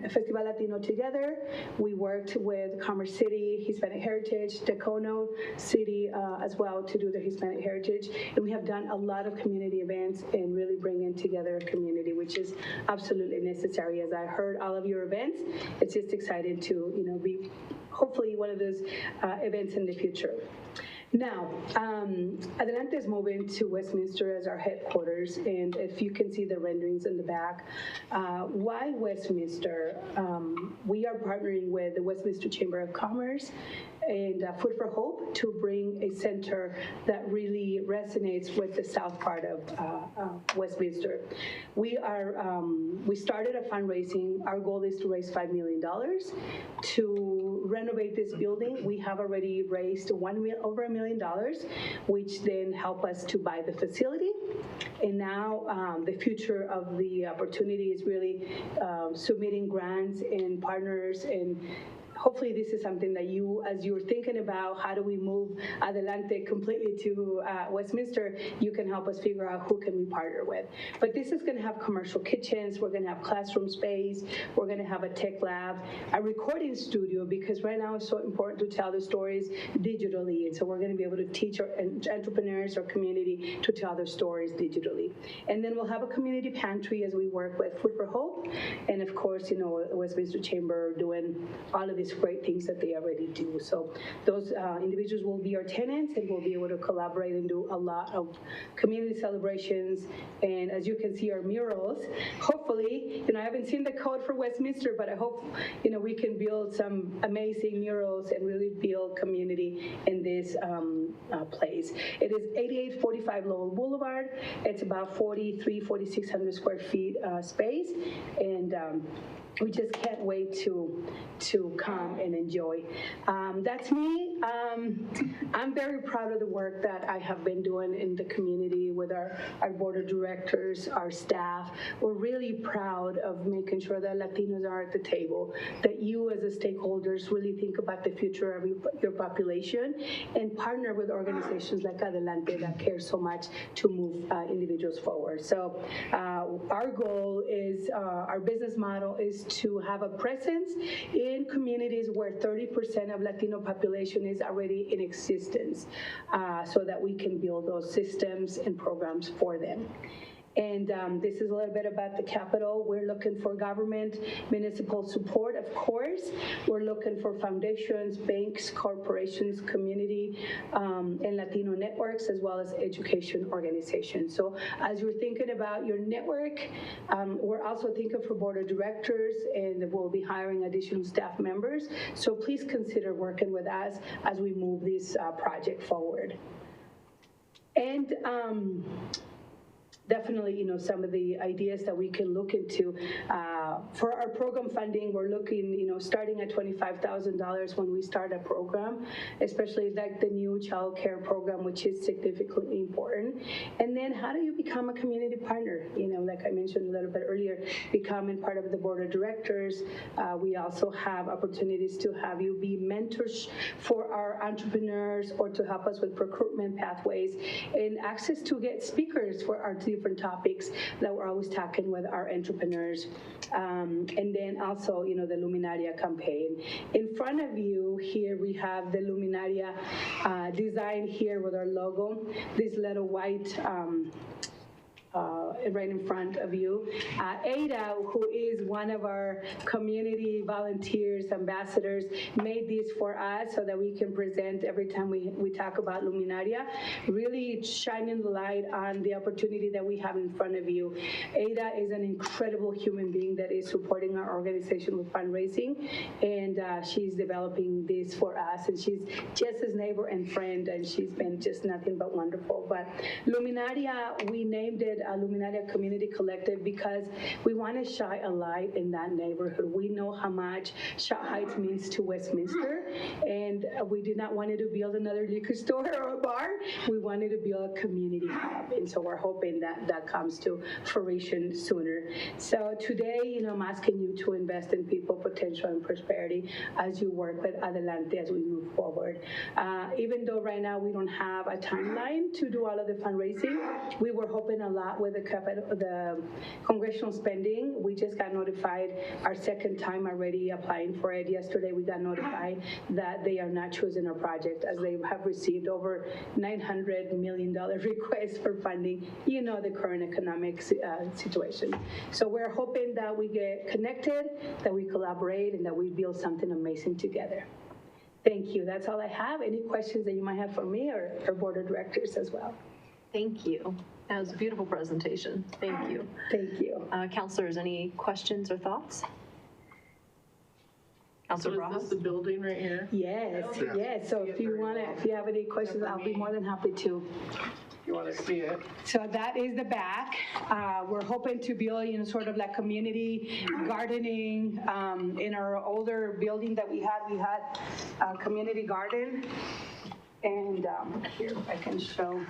Festival Latino together. We worked with Commerce City, Hispanic Heritage, Tacoma City as well to do the Hispanic Heritage. And we have done a lot of community events and really bringing together a community, which is absolutely necessary. As I heard all of your events, it's just exciting to be hopefully one of those events in the future. Now, Adelante is moving to Westminster as our headquarters, and if you can see the renderings in the back, why Westminster? We are partnering with the Westminster Chamber of Commerce and Food for Hope to bring a center that really resonates with the south part of Westminster. We started a fundraising. Our goal is to raise $5 million to renovate this building. We have already raised over $1 million, which then help us to buy the facility. And now the future of the opportunity is really submitting grants and partners, and hopefully this is something that you, as you're thinking about how do we move Adelante completely to Westminster, you can help us figure out who can we partner with. But this is going to have commercial kitchens, we're going to have classroom space, we're going to have a tech lab, a recording studio, because right now it's so important to tell the stories digitally, and so we're going to be able to teach our entrepreneurs or community to tell their stories digitally. And then we'll have a community pantry as we work with Food for Hope, and of course, Westminster Chamber doing all of these great things that they already do. So those individuals will be our tenants, and we'll be able to collaborate and do a lot of community celebrations. And as you can see, our murals, hopefully, I haven't seen the code for Westminster, but I hope, we can build some amazing murals and really build community in this place. It is 8845 Lowell Boulevard. It's about 4,600 square feet space, and we just can't wait to come and enjoy. That's me. I'm very proud of the work that I have been doing in the community with our board of directors, our staff. We're really proud of making sure that Latinos are at the table, that you as the stakeholders really think about the future of your population and partner with organizations like Adelante that care so much to move individuals forward. So our goal is, our business model is to have a presence in communities where 30% of Latino population is already in existence, so that we can build those systems and programs for them. And this is a little bit about the Capitol. We're looking for government, municipal support, of course. We're looking for foundations, banks, corporations, community, and Latino networks, as well as education organizations. So as you're thinking about your network, we're also thinking for board of directors, and we'll be hiring additional staff members. So please consider working with us as we move this project forward. And definitely, some of the ideas that we can look into. For our program funding, we're looking, starting at $25,000 when we start a program, especially like the new child care program, which is significantly important. And then how do you become a community partner? Like I mentioned a little bit earlier, becoming part of the board of directors. We also have opportunities to have you be mentors for our entrepreneurs, or to help us with procurement pathways, and access to get speakers for our different topics that we're always talking with our entrepreneurs. And then also, the Luminaria campaign. In front of you here, we have the Luminaria design here with our logo, this little white right in front of you. Ada, who is one of our community volunteers, ambassadors, made these for us so that we can present every time we talk about Luminaria, really shining the light on the opportunity that we have in front of you. Ada is an incredible human being that is supporting our organization with fundraising, and she's developing this for us, and she's just his neighbor and friend, and she's been just nothing but wonderful. But Luminaria, we named it Luminaria United Community Collective because we want to shine a light in that neighborhood. We know how much Shaw Heights means to Westminster, and we did not want to build another liquor store or a bar. We wanted to build a community hub, and so we're hoping that that comes to fruition sooner. So today, I'm asking you to invest in people, potential, and prosperity as you work with Adelante as we move forward. Even though right now we don't have a timeline to do all of the fundraising, we were hoping a lot with the congressional spending. We just got notified our second time already applying for it. Yesterday we got notified that they are not choosing our project as they have received over $900 million requests for funding, the current economic situation. So we're hoping that we get connected, that we collaborate, and that we build something amazing together. Thank you. That's all I have. Any questions that you might have for me or our board of directors as well? Thank you. That was a beautiful presentation. Thank you. Thank you. Councilors, any questions or thoughts? Councilor So is this the building right here? Yes, yes. So if you have any questions, I'll be more than happy to. You want to see it? So that is the back. We're hoping to build, sort of like community gardening. In our older building that we had a community garden. And here I can show.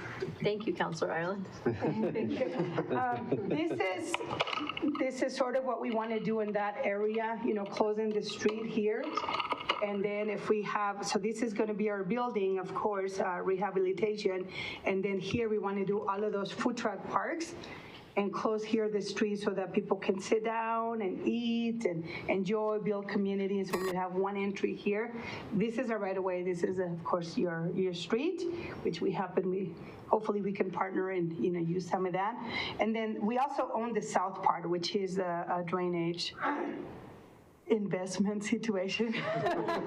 Thank you, Councilor Ireland. Thank you. This is sort of what we want to do in that area, closing the street here. And then if we have, so this is going to be our building, of course, rehabilitation. And then here we want to do all of those food truck parks and close here the street so that people can sit down and eat and enjoy, build community. And so we have one entry here. This is a right of way. This is, of course, your street, which hopefully we can partner and use some of that. And then we also own the south part, which is a drainage investment situation.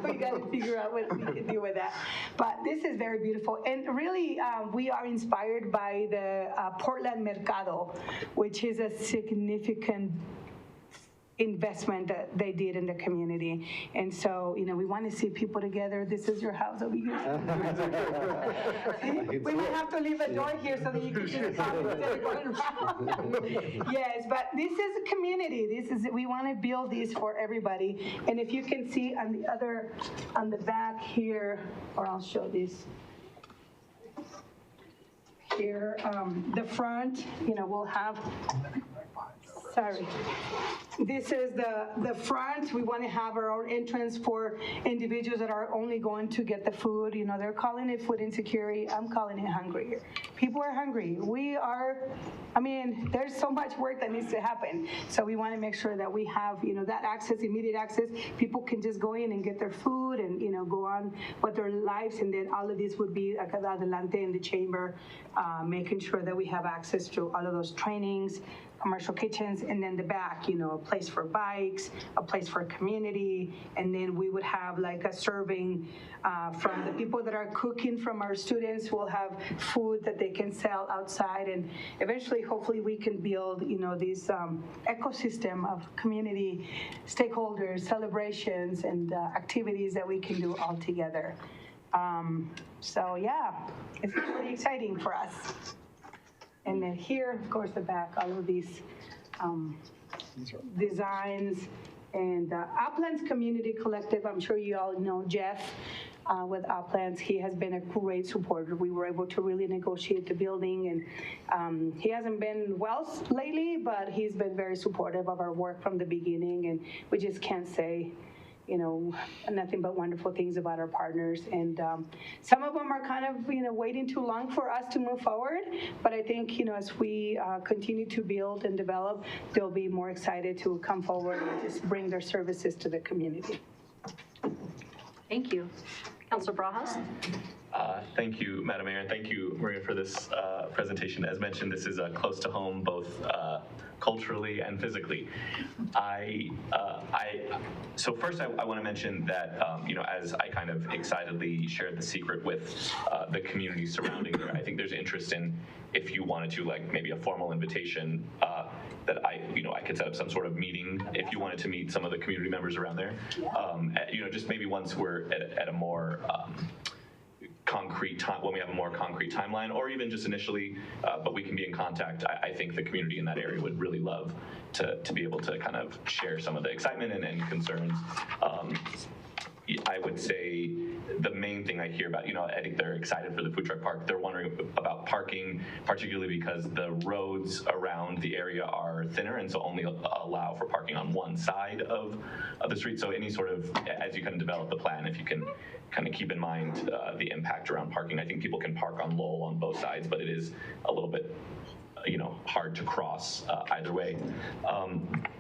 We got to figure out what we can do with that. But this is very beautiful. And really, we are inspired by the Portland Mercado, which is a significant investment that they did in the community. And so, we want to see people together. This is your house over here. We might have to leave a door here so that you can just talk instead of going around. Yes, but this is a community. We want to build this for everybody. And if you can see on the back here, or I'll show this here, the front, we'll have, sorry. This is the front. We want to have our own entrance for individuals that are only going to get the food. They're calling it food insecurity. I'm calling it hungry. People are hungry. There's so much work that needs to happen. So we want to make sure that we have, that access, immediate access. People can just go in and get their food and, go on with their lives. And then all of this would be Adelante in the chamber, making sure that we have access to all of those trainings, commercial kitchens, and then the back, a place for bikes, a place for community, and then we would have like a serving from the people that are cooking, from our students. We'll have food that they can sell outside, and eventually, hopefully, we can build, this ecosystem of community stakeholders, celebrations, and activities that we can do all together. So yeah, it's pretty exciting for us. And then here, of course, the back, all of these designs. And Uplands Community Collective, I'm sure you all know Jeff with Uplands. He has been a great supporter. We were able to really negotiate the building, and he hasn't been well lately, but he's been very supportive of our work from the beginning, and we just can't say nothing but wonderful things about our partners. And some of them are kind of, waiting too long for us to move forward. But I think, as we continue to build and develop, they'll be more excited to come forward and just bring their services to the community. Thank you. Councilor Barajas? Thank you, Madam Mayor, and thank you, Maria, for this presentation. As mentioned, this is close to home, both culturally and physically. So first, I want to mention that, as I kind of excitedly shared the secret with the community surrounding there, I think there's interest in, if you wanted to, like maybe a formal invitation, that I could set up some sort of meeting if you wanted to meet some of the community members around there. Just maybe once we're at a more concrete time, when we have a more concrete timeline, or even just initially, but we can be in contact. I think the community in that area would really love to be able to kind of share some of the excitement and concerns. I would say the main thing I hear about, I think they're excited for the food truck park. They're wondering about parking, particularly because the roads around the area are thinner and so only allow for parking on one side of the street. So any sort of, as you kind of develop the plan, if you can kind of keep in mind the impact around parking. I think people can park on Lowell on both sides, but it is a little bit hard to cross either way.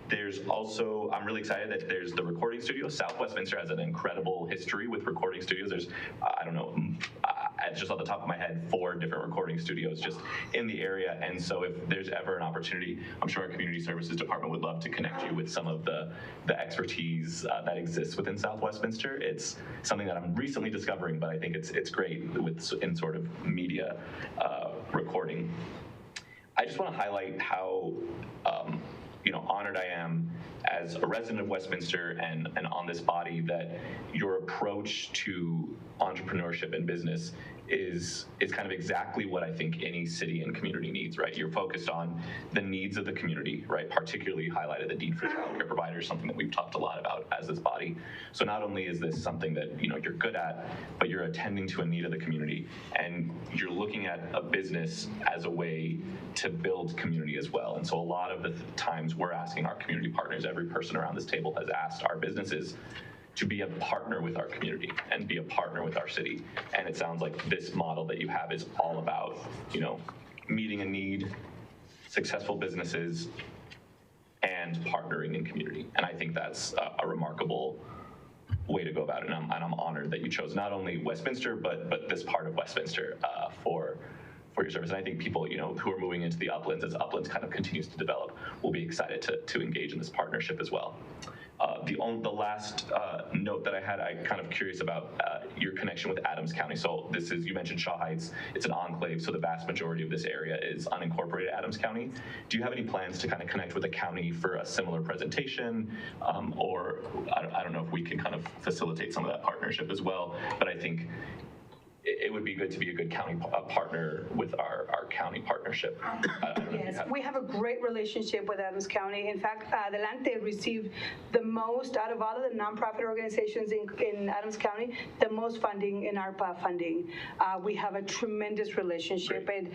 There's also, I'm really excited that there's the recording studio. South Westminster has an incredible history with recording studios. There's, I don't know, just off the top of my head, 4 different recording studios just in the area. And so if there's ever an opportunity, I'm sure our community services department would love to connect you with some of the expertise that exists within South Westminster. It's something that I'm recently discovering, but I think it's great in sort of media recording. I just want to highlight how honored I am as a resident of Westminster and on this body that your approach to entrepreneurship and business is kind of exactly what I think any city and community needs, right? You're focused on the needs of the community, right? Particularly highlighted the need for childcare providers, something that we've talked a lot about as this body. So not only is this something that you're good at, but you're attending to a need of the community, and you're looking at a business as a way to build community as well. And so a lot of the times we're asking our community partners, every person around this table has asked our businesses to be a partner with our community and be a partner with our city. And it sounds like this model that you have is all about, meeting a need, successful businesses, and partnering in community. And I think that's a remarkable way to go about it. And I'm honored that you chose not only Westminster, but this part of Westminster for your service. And I think people, who are moving into the Uplands, as Uplands kind of continues to develop, will be excited to engage in this partnership as well. The last note that I had, I'm kind of curious about your connection with Adams County. So you mentioned Shaw Heights, it's an enclave, so the vast majority of this area is unincorporated Adams County. Do you have any plans to kind of connect with the county for a similar presentation? Or I don't know if we can kind of facilitate some of that partnership as well, but I think it would be good to be a good county partner with our county partnership. Yes, we have a great relationship with Adams County. In fact, Adelante received the most out of all of the nonprofit organizations in Adams County, the most funding in ARPA funding. We have a tremendous relationship, and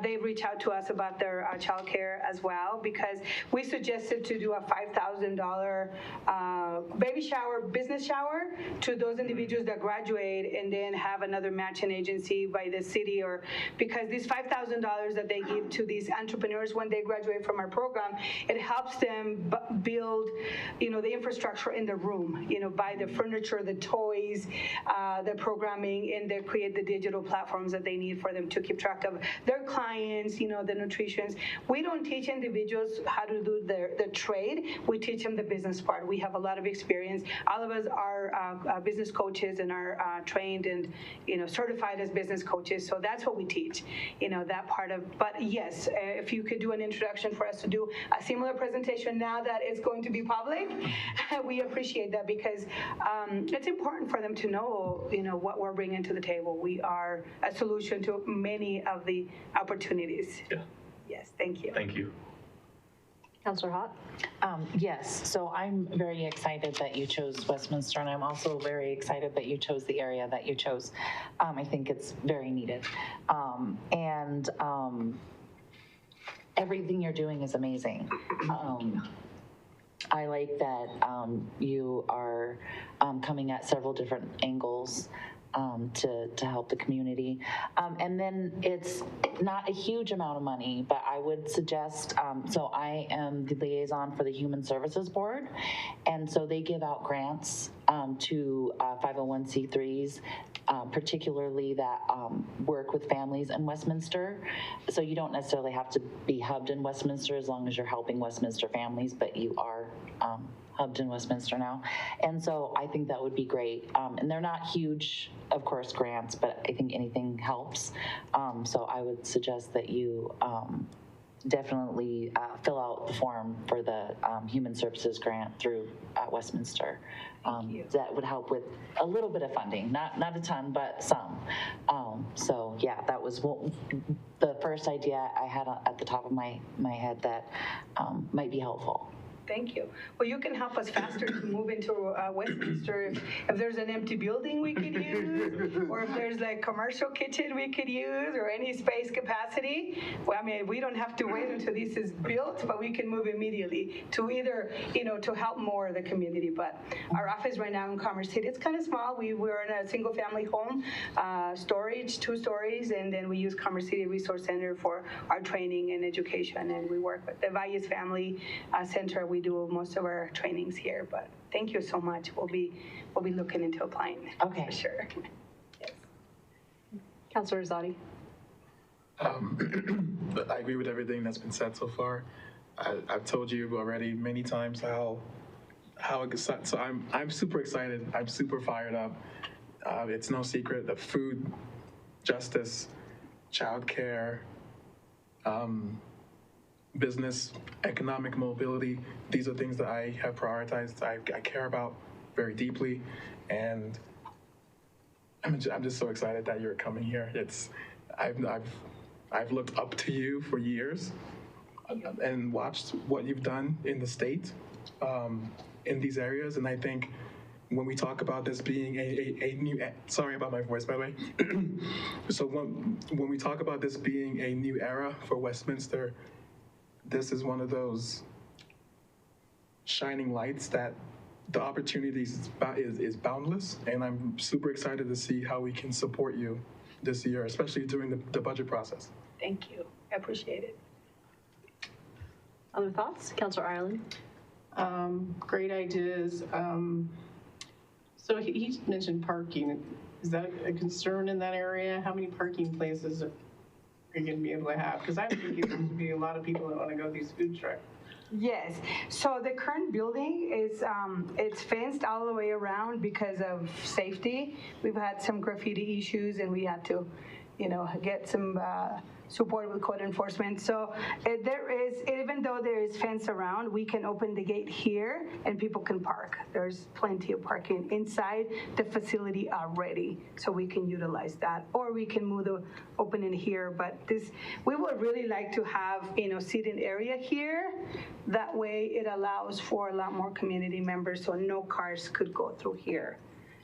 they reach out to us about their child care as well, because we suggested to do a $5,000 baby shower, business shower to those individuals that graduate, and then have another matching agency by the city, or because these $5,000 that they give to these entrepreneurs when they graduate from our program, it helps them build, the infrastructure in the room, buy the furniture, the toys, the programming, and they create the digital platforms that they need for them to keep track of their clients, the nutritions. We don't teach individuals how to do the trade. We teach them the business part. We have a lot of experience. All of us are business coaches and are trained and, certified as business coaches. So that's what we teach, that part of, but yes, if you could do an introduction for us to do a similar presentation now that it's going to be public, we appreciate that, because it's important for them to know, what we're bringing to the table. We are a solution to many of the opportunities. Yeah. Yes, thank you. Thank you. Councillor Hott? Yes, so I'm very excited that you chose Westminster, and I'm also very excited that you chose the area that you chose. I think it's very needed. And everything you're doing is amazing. I like that you are coming at several different angles to help the community. And then it's not a huge amount of money, but I would suggest, so I am the liaison for the Human Services Board, and so they give out grants to 501c3s, particularly that work with families in Westminster. So you don't necessarily have to be hubbed in Westminster as long as you're helping Westminster families, but you are hubbed in Westminster now. And so I think that would be great. And they're not huge, of course, grants, but I think anything helps. So I would suggest that you definitely fill out the form for the Human Services Grant through Westminster. That would help with a little bit of funding, not a ton, but some. So yeah, that was the first idea I had at the top of my head that might be helpful. Thank you. Well, you can help us faster to move into Westminster. If there's an empty building we could use, or if there's like commercial kitchen we could use, or any space capacity. Well, I mean, we don't have to wait until this is built, but we can move immediately to either, to help more of the community. But our office right now in Commerce City, it's kind of small. We're in a single family home, storage, 2 stories, and then we use Commerce City Resource Center for our training and education, and we work with the Valles Family Center. We do most of our trainings here, but thank you so much. We'll be looking into applying. Okay. For sure. Yes. Councilor Rosati. I agree with everything that's been said so far. I've told you already many times how excited. So I'm super excited. I'm super fired up. It's no secret that food, justice, childcare, business, economic mobility, these are things that I have prioritized, I care about very deeply, and I'm just so excited that you're coming here. I've looked up to you for years and watched what you've done in the state in these areas, and I think when we talk about this being a new, sorry about my voice, by the way. So when we talk about this being a new era for Westminster, this is one of those shining lights that the opportunities is boundless, and I'm super excited to see how we can support you this year, especially during the budget process. Thank you. I appreciate it. Other thoughts? Councilor Ireland. Great ideas. So he mentioned parking. Is that a concern in that area? How many parking places are you going to be able to have? Because I'm thinking there's going to be a lot of people that want to go these food trucks. Yes. So the current building is it's fenced all the way around because of safety. We've had some graffiti issues, and we had to, get some support with code enforcement. So there is, even though there is fence around, we can open the gate here and people can park. There's plenty of parking inside the facility already, so we can utilize that. Or we can open in here, but we would really like to have, seating area here. That way it allows for a lot more community members, so no cars could go through here.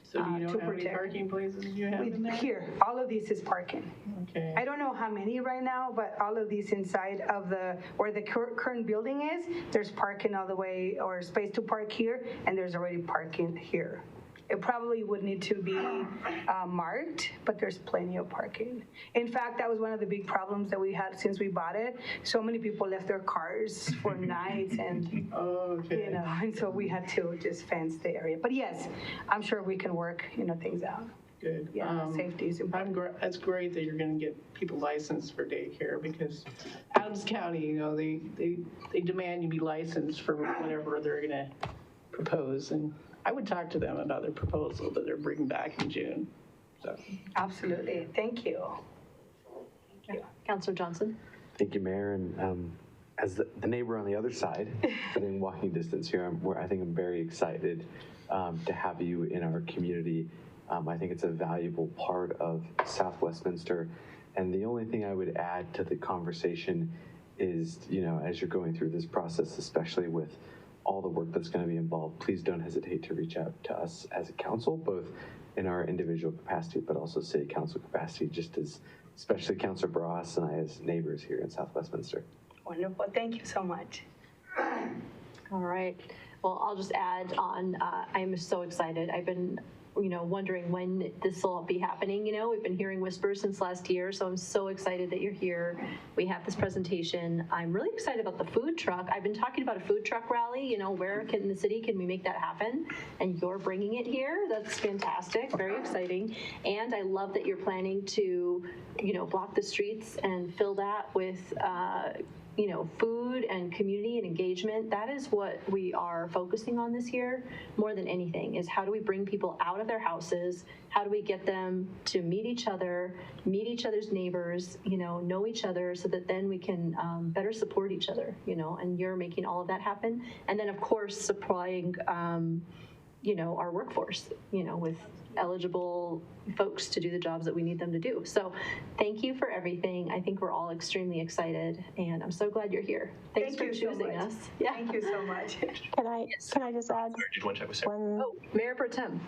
So do you know how many parking places you have in there? Here, all of this is parking. Okay. I don't know how many right now, but all of these inside of where the current building is, there's parking all the way, or space to park here, and there's already parking here. It probably would need to be marked, but there's plenty of parking. In fact, that was one of the big problems that we had since we bought it. So many people left their cars for nights, and and so we had to just fence the area. But yes, I'm sure we can work things out. Good. Yeah, safety is important. That's great that you're going to get people licensed for daycare, because Adams County, they demand you be licensed for whatever they're going to propose, and I would talk to them about their proposal that they're bringing back in June. So. Absolutely. Thank you. Councilor Johnson. Thank you, Mayor. And as the neighbor on the other side, within walking distance here, I think I'm very excited to have you in our community. I think it's a valuable part of South Westminster. And the only thing I would add to the conversation is, as you're going through this process, especially with all the work that's going to be involved, please don't hesitate to reach out to us as a council, both in our individual capacity, but also city council capacity, just as, especially Councilor Barras and I as neighbors here in South Westminster. Wonderful. Thank you so much. All right. Well, I'll just add on, I'm so excited. I've been wondering when this will be happening. We've been hearing whispers since last year, so I'm so excited that you're here. We have this presentation. I'm really excited about the food truck. I've been talking about a food truck rally, where in the city can we make that happen? And you're bringing it here. That's fantastic, very exciting. And I love that you're planning to, block the streets and fill that with, food and community and engagement, that is what we are focusing on this year more than anything, is how do we bring people out of their houses? How do we get them to meet each other's neighbors, know each other, so that then we can better support each other, and you're making all of that happen. And then, of course, supplying, our workforce, with eligible folks to do the jobs that we need them to do. So thank you for everything. I think we're all extremely excited, and I'm so glad you're here. Thanks for choosing us. Yeah. Thank you so much. Can I just add Did one check with Sarah? one? Oh, Mayor Pro Tem.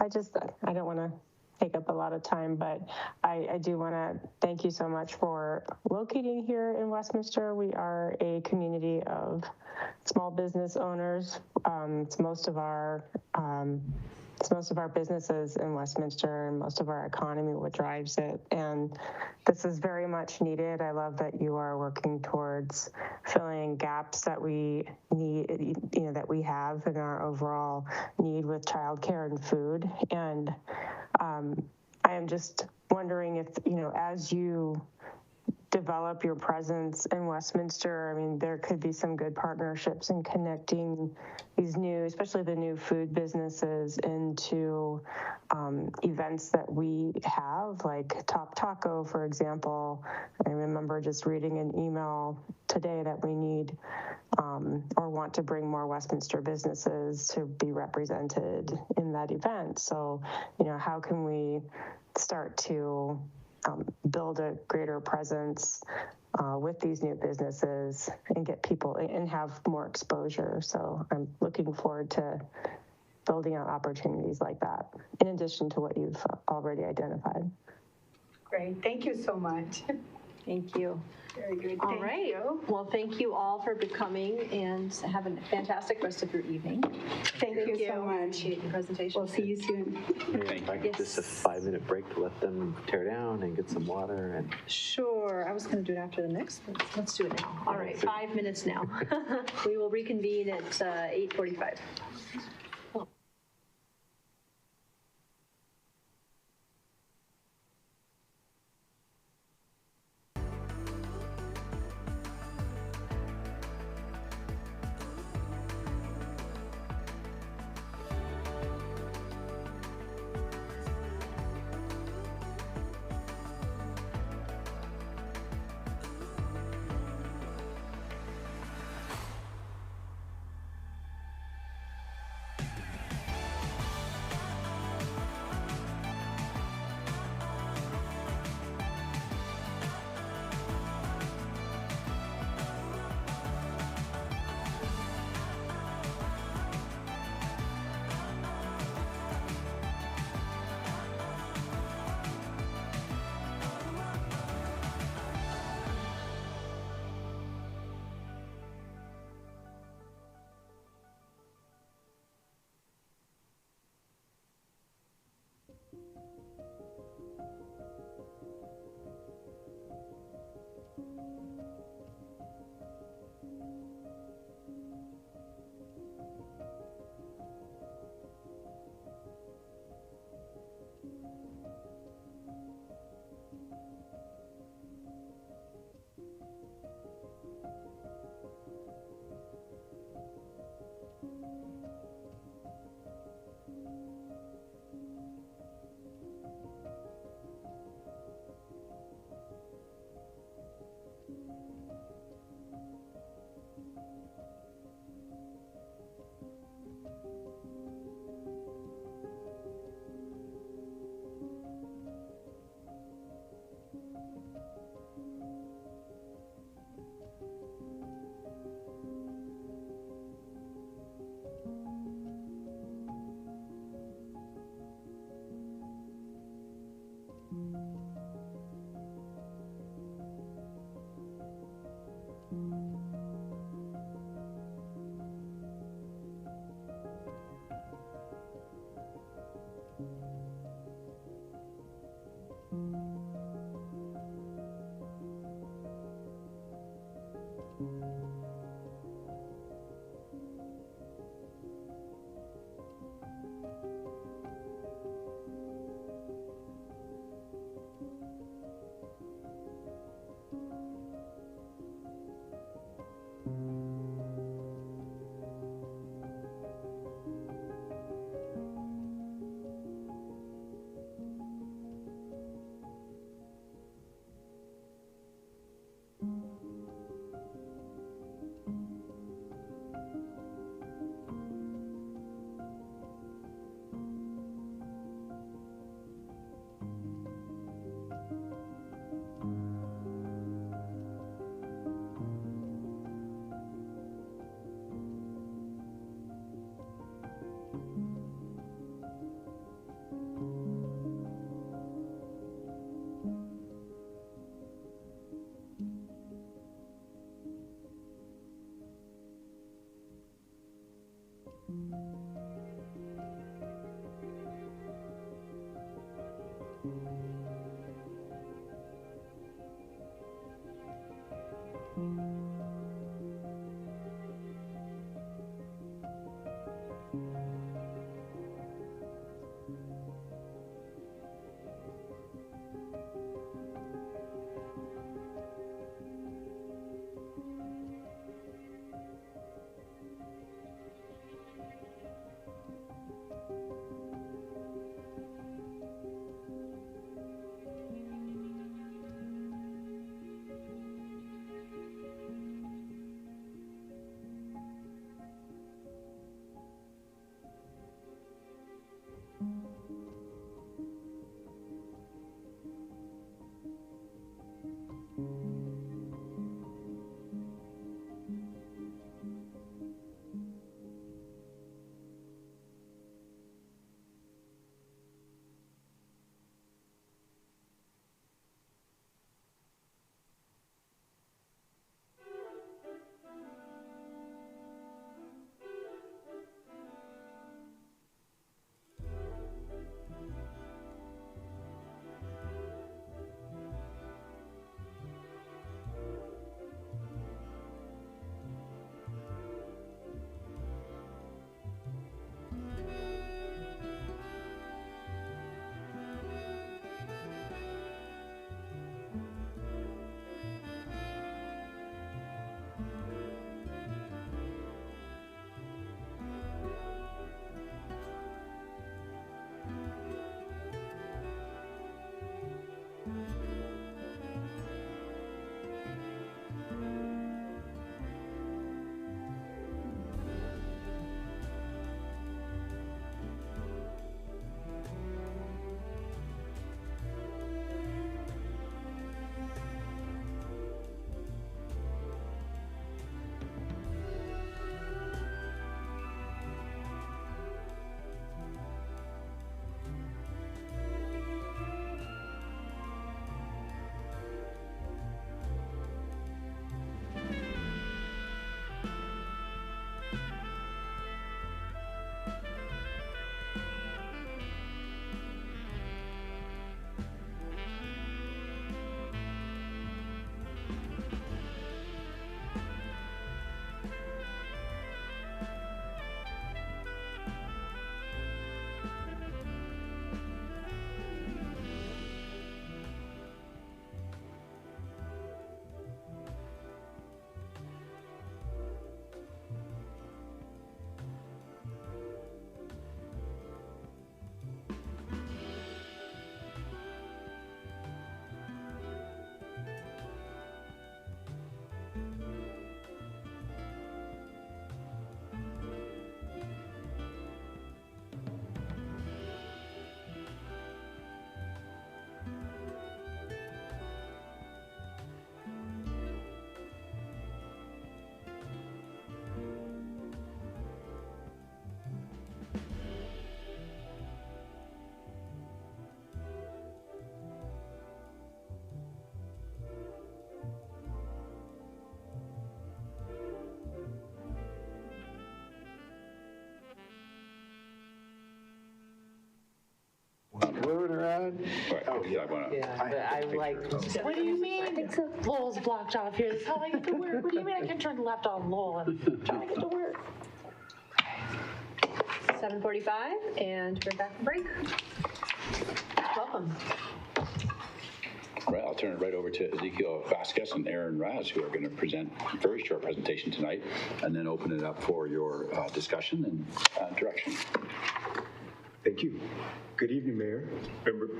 I don't want to take up a lot of time, but I do want to thank you so much for locating here in Westminster. We are a community of small business owners. It's most of our businesses in Westminster and most of our economy, what drives it. And this is very much needed. I love that you are working towards filling gaps that we need, that we have in our overall need with childcare and food. And I am just wondering if, as you develop your presence in Westminster, there could be some good partnerships in connecting these especially the new food businesses, into events that we have, like Top Taco, for example. I remember just reading an email today that we need or want to bring more Westminster businesses to be represented in that event. So, how can we start to build a greater presence with these new businesses and get people and have more exposure. So I'm looking forward to building out opportunities like that, in addition to what you've already identified. Great. Thank you so much. Thank you. Very good. All Thank right. you. Well, thank you all for coming, and have a fantastic rest of your evening. Thank you so much. Appreciate the presentation. We'll see you soon. If I could just a 5-minute break to let them tear down and get some water and. Sure. I was going to do it after the next one. Let's do it now. All right. 5 minutes now. We will reconvene at 8:45. Moving around. Oh, yeah, I want to. Yeah, but I like, what do you mean? Lowell's blocked off here. That's how I get to work. What do you mean I can turn left on Lowell? I'm trying to get to work. 7:45, and we're back from break. Welcome. All right, I'll turn it right over to Ezekiel Vasquez and Aaron Raz, who are going to present a very short presentation tonight, and then open it up for your discussion and direction. Thank you. Good evening, Mayor,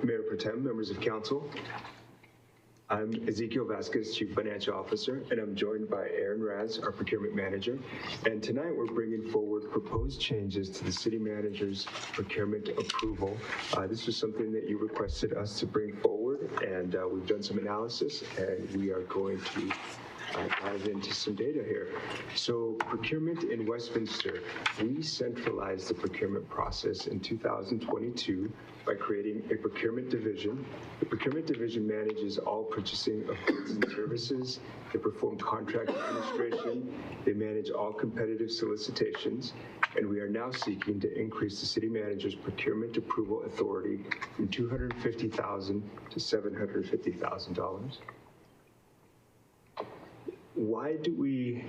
Mayor Pro Tem, members of council. I'm Ezekiel Vasquez, Chief Financial Officer, and I'm joined by Aaron Raz, our Procurement Manager. And tonight we're bringing forward proposed changes to the City Manager's procurement approval. This was something that you requested us to bring forward, and we've done some analysis, and we are going to dive into some data here. So procurement in Westminster, we centralized the procurement process in 2022 by creating a procurement division. The procurement division manages all purchasing of goods and services. They perform contract administration. They manage all competitive solicitations. And we are now seeking to increase the city manager's procurement approval authority from $250,000 to $750,000. Why do we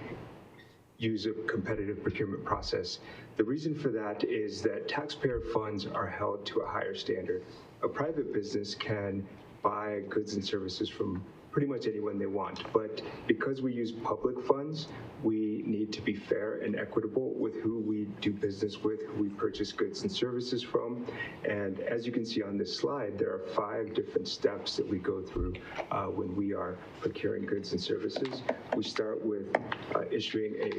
use a competitive procurement process? The reason for that is that taxpayer funds are held to a higher standard. A private business can buy goods and services from pretty much anyone they want, but because we use public funds, we need to be fair and equitable with who we do business with, who we purchase goods and services from. And as you can see on this slide, there are 5 different steps that we go through when we are procuring goods and services. We start with issuing a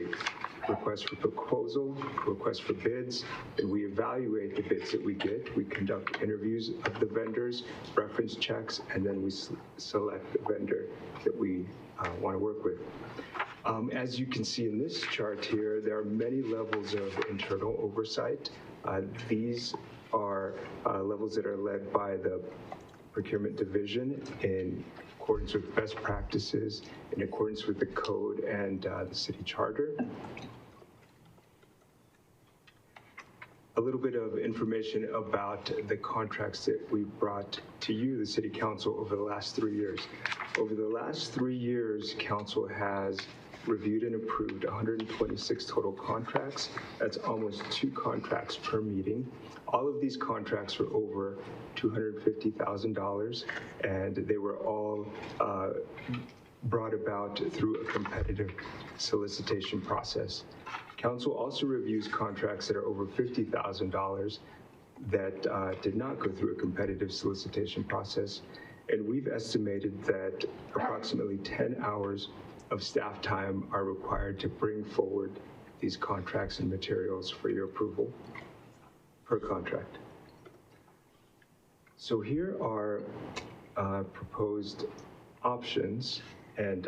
request for proposal, request for bids, and we evaluate the bids that we get. We conduct interviews of the vendors, reference checks, and then we select the vendor that we want to work with. As you can see in this chart here, there are many levels of internal oversight. These are levels that are led by the procurement division in accordance with best practices, in accordance with the code and the city charter. A little bit of information about the contracts that we brought to you, the City Council, over the last 3 years. Over the last 3 years, Council has reviewed and approved 126 total contracts. That's almost 2 contracts per meeting. All of these contracts were over $250,000, and they were all brought about through a competitive solicitation process. Council also reviews contracts that are over $50,000 that did not go through a competitive solicitation process, and we've estimated that approximately 10 hours of staff time are required to bring forward these contracts and materials for your approval per contract. So here are proposed options, and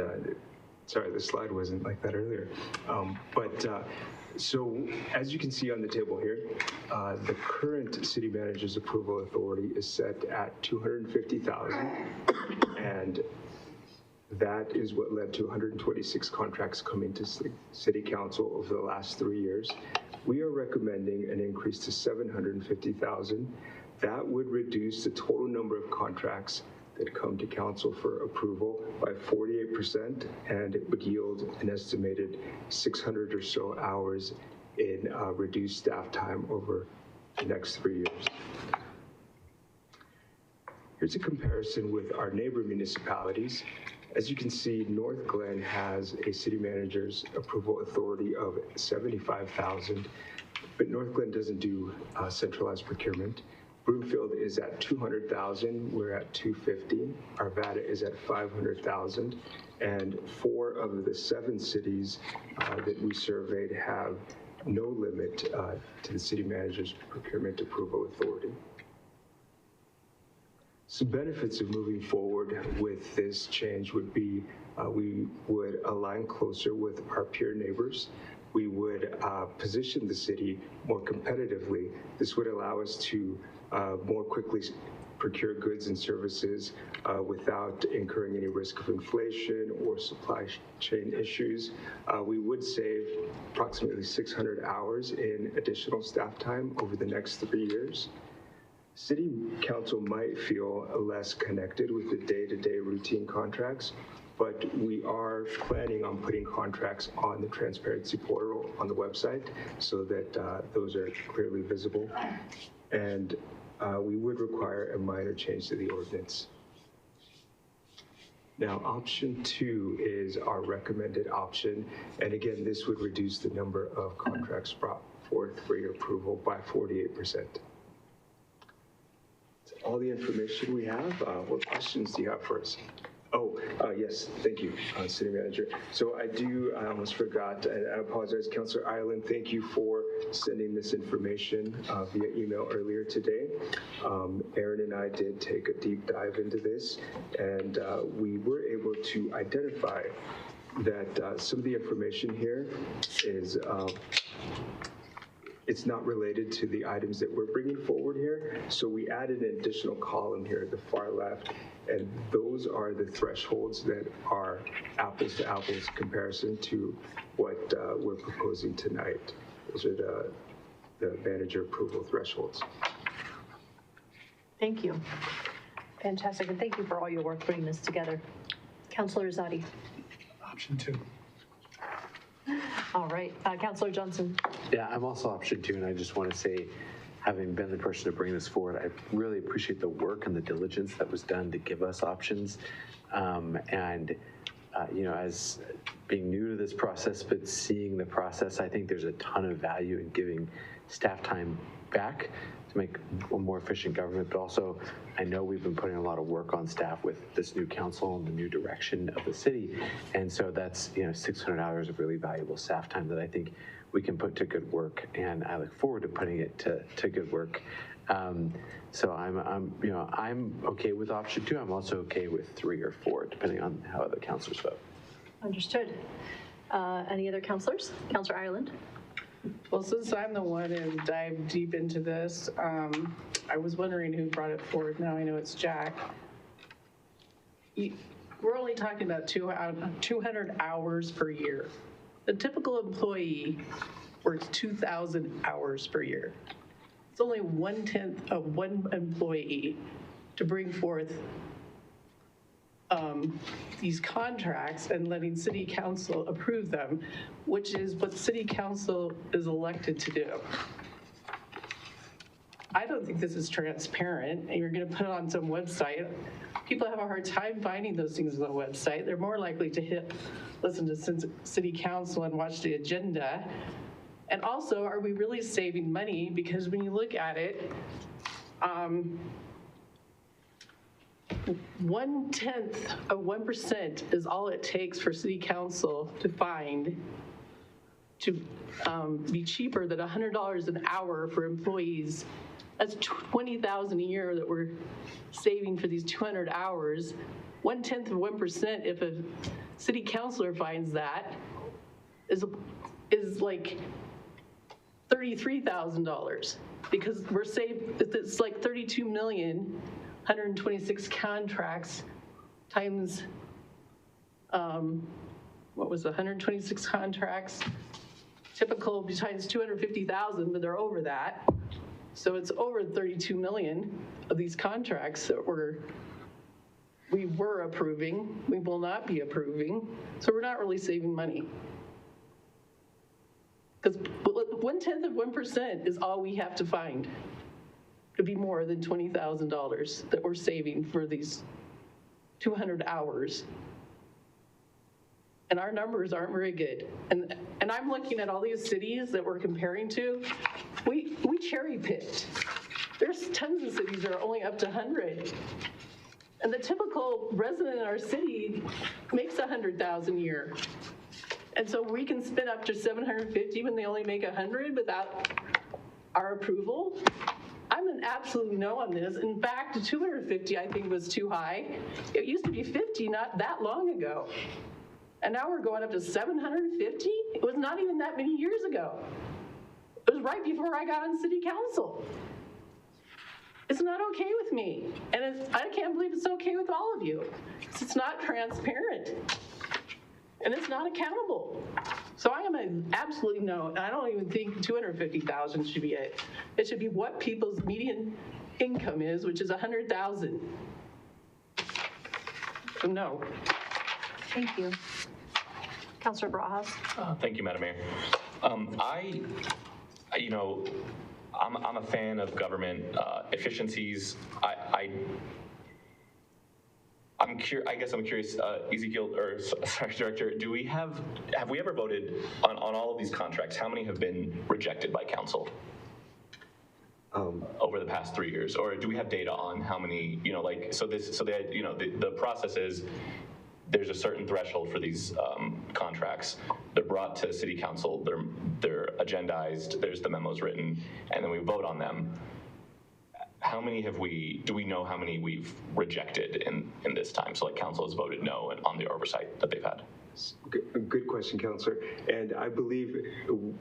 sorry, the slide wasn't like that earlier. So as you can see on the table here, the current city manager's approval authority is set at $250,000, and that is what led to 126 contracts coming to City Council over the last 3 years. We are recommending an increase to $750,000. That would reduce the total number of contracts that come to council for approval by 48%, and it would yield an estimated 600 or so hours in reduced staff time over the next 3 years. Here's a comparison with our neighbor municipalities. As you can see, North Glen has a city manager's approval authority of $75,000, but North Glen doesn't do centralized procurement. Broomfield is at $200,000, we're at $250,000. Arvada is at $500,000, and 4 of the 7 cities that we surveyed have no limit to the city manager's procurement approval authority. Some benefits of moving forward with this change would be we would align closer with our peer neighbors. We would position the city more competitively. This would allow us to more quickly procure goods and services without incurring any risk of inflation or supply chain issues. We would save approximately 600 hours in additional staff time over the next 3 years. City Council might feel less connected with the day-to-day routine contracts, but we are planning on putting contracts on the transparency portal on the website so that those are clearly visible. And we would require a minor change to the ordinance. Now, option 2 is our recommended option. And again, this would reduce the number of contracts brought forth for your approval by 48%. That's all the information we have. What questions do you have for us? Oh, yes, thank you, City Manager. So I almost forgot, and I apologize, Councilor Ireland, thank you for sending this information via email earlier today. Aaron and I did take a deep dive into this, and we were able to identify that some of the information here is it's not related to the items that we're bringing forward here. So we added an additional column here at the far left, and those are the thresholds that are apples to apples comparison to what we're proposing tonight. Those are the manager approval thresholds. Thank you. Fantastic, and thank you for all your work putting this together. Councilor Zadi. Option 2. All right, Councilor Johnson. Yeah, I'm also option 2, and I just want to say, having been the person to bring this forward, I really appreciate the work and the diligence that was done to give us options. You know, as being new to this process, but seeing the process, I think there's a ton of value in giving staff time back to make a more efficient government, but also I know we've been putting a lot of work on staff with this new council and the new direction of the city. And so that's, you know, 600 hours of really valuable staff time that I think we can put to good work. And I look forward to putting it to good work. So I'm okay with option 2. I'm also okay with 3 or 4, depending on how other councilors vote. Understood. Any other councilors? Councilor Ireland. Well, since I'm the one who dived deep into this, I was wondering who brought it forward. Now I know it's Jack. We're only talking about 200 hours per year. The typical employee works 2,000 hours per year. It's only 1/10 of one employee to bring forth these contracts and letting city council approve them, which is what city council is elected to do. I don't think this is transparent, and you're going to put it on some website. People have a hard time finding those things on the website. They're more likely to listen to city council and watch the agenda. And also, are we really saving money? Because when you look at it, 1/10 of 1% is all it takes for city council to be cheaper than $100 an hour for employees. That's $20,000 a year that we're saving for these 200 hours. 1/10 of 1%, if a city councilor finds that, is like $33,000, because we're saving, it's like 32 million, 126 contracts times, what was 126 contracts? Typical times 250,000, but they're over that. So it's over 32 million of these contracts that we were approving, we will not be approving. So we're not really saving money. Because 1/10 of 1% is all we have to find to be more than $20,000 that we're saving for these 200 hours. And our numbers aren't very good. And I'm looking at all these cities that we're comparing to. We cherry picked. There's tons of cities that are only up to 100. And the typical resident in our city makes 100,000 a year. And so we can spend up to 750 when they only make 100 without our approval. I'm an absolute no on this. In fact, 250 I think was too high. It used to be 50 not that long ago. And now we're going up to 750? It was not even that many years ago. It was right before I got on city council. It's not okay with me. And I can't believe it's okay with all of you. It's not transparent. And it's not accountable. So I am an absolute no. I don't even think 250,000 should be it. It should be what people's median income is, which is 100,000. So no. Thank you. Councilor Barajas. Thank you, Madam Mayor. I'm a fan of government efficiencies. I guess I'm curious, Ezekiel, or sorry, Director, have we ever voted on all of these contracts? How many have been rejected by council over the past 3 years? Or do we have data on how many, the process is, there's a certain threshold for these contracts. They're brought to city council, they're agendized, there's the memos written, and then we vote on them. Do we know how many we've rejected in this time? So like council has voted no on the oversight that they've had. Good question, Counselor. And I believe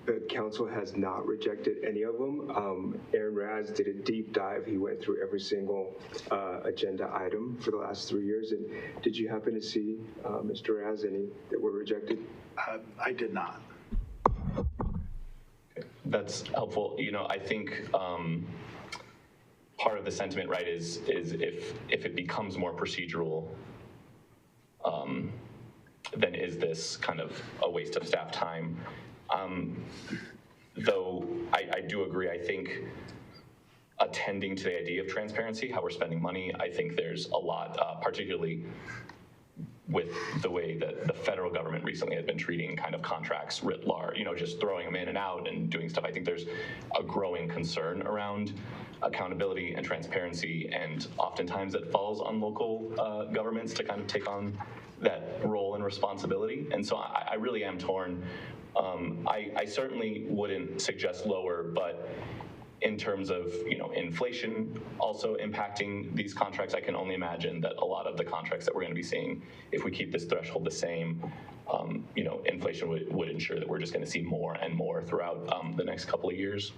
the council has not rejected any of them. Aaron Raz did a deep dive. He went through every single agenda item for the last 3 years. And did you happen to see, Mr. Raz, any that were rejected? I did not. That's helpful. You know, I think part of the sentiment, right, is if it becomes more procedural, then is this kind of a waste of staff time? Though I do agree, I think attending to the idea of transparency, how we're spending money, I think there's a lot, particularly with the way that the federal government recently has been treating kind of contracts writ large, you know, just throwing them in and out and doing stuff. I think there's a growing concern around accountability and transparency, and oftentimes it falls on local governments to kind of take on that role and responsibility. And so I really am torn. I certainly wouldn't suggest lower, but in terms of, you know, inflation also impacting these contracts, I can only imagine that a lot of the contracts that we're going to be seeing, if we keep this threshold the same, you know, inflation would ensure that we're just going to see more and more throughout the next couple of years.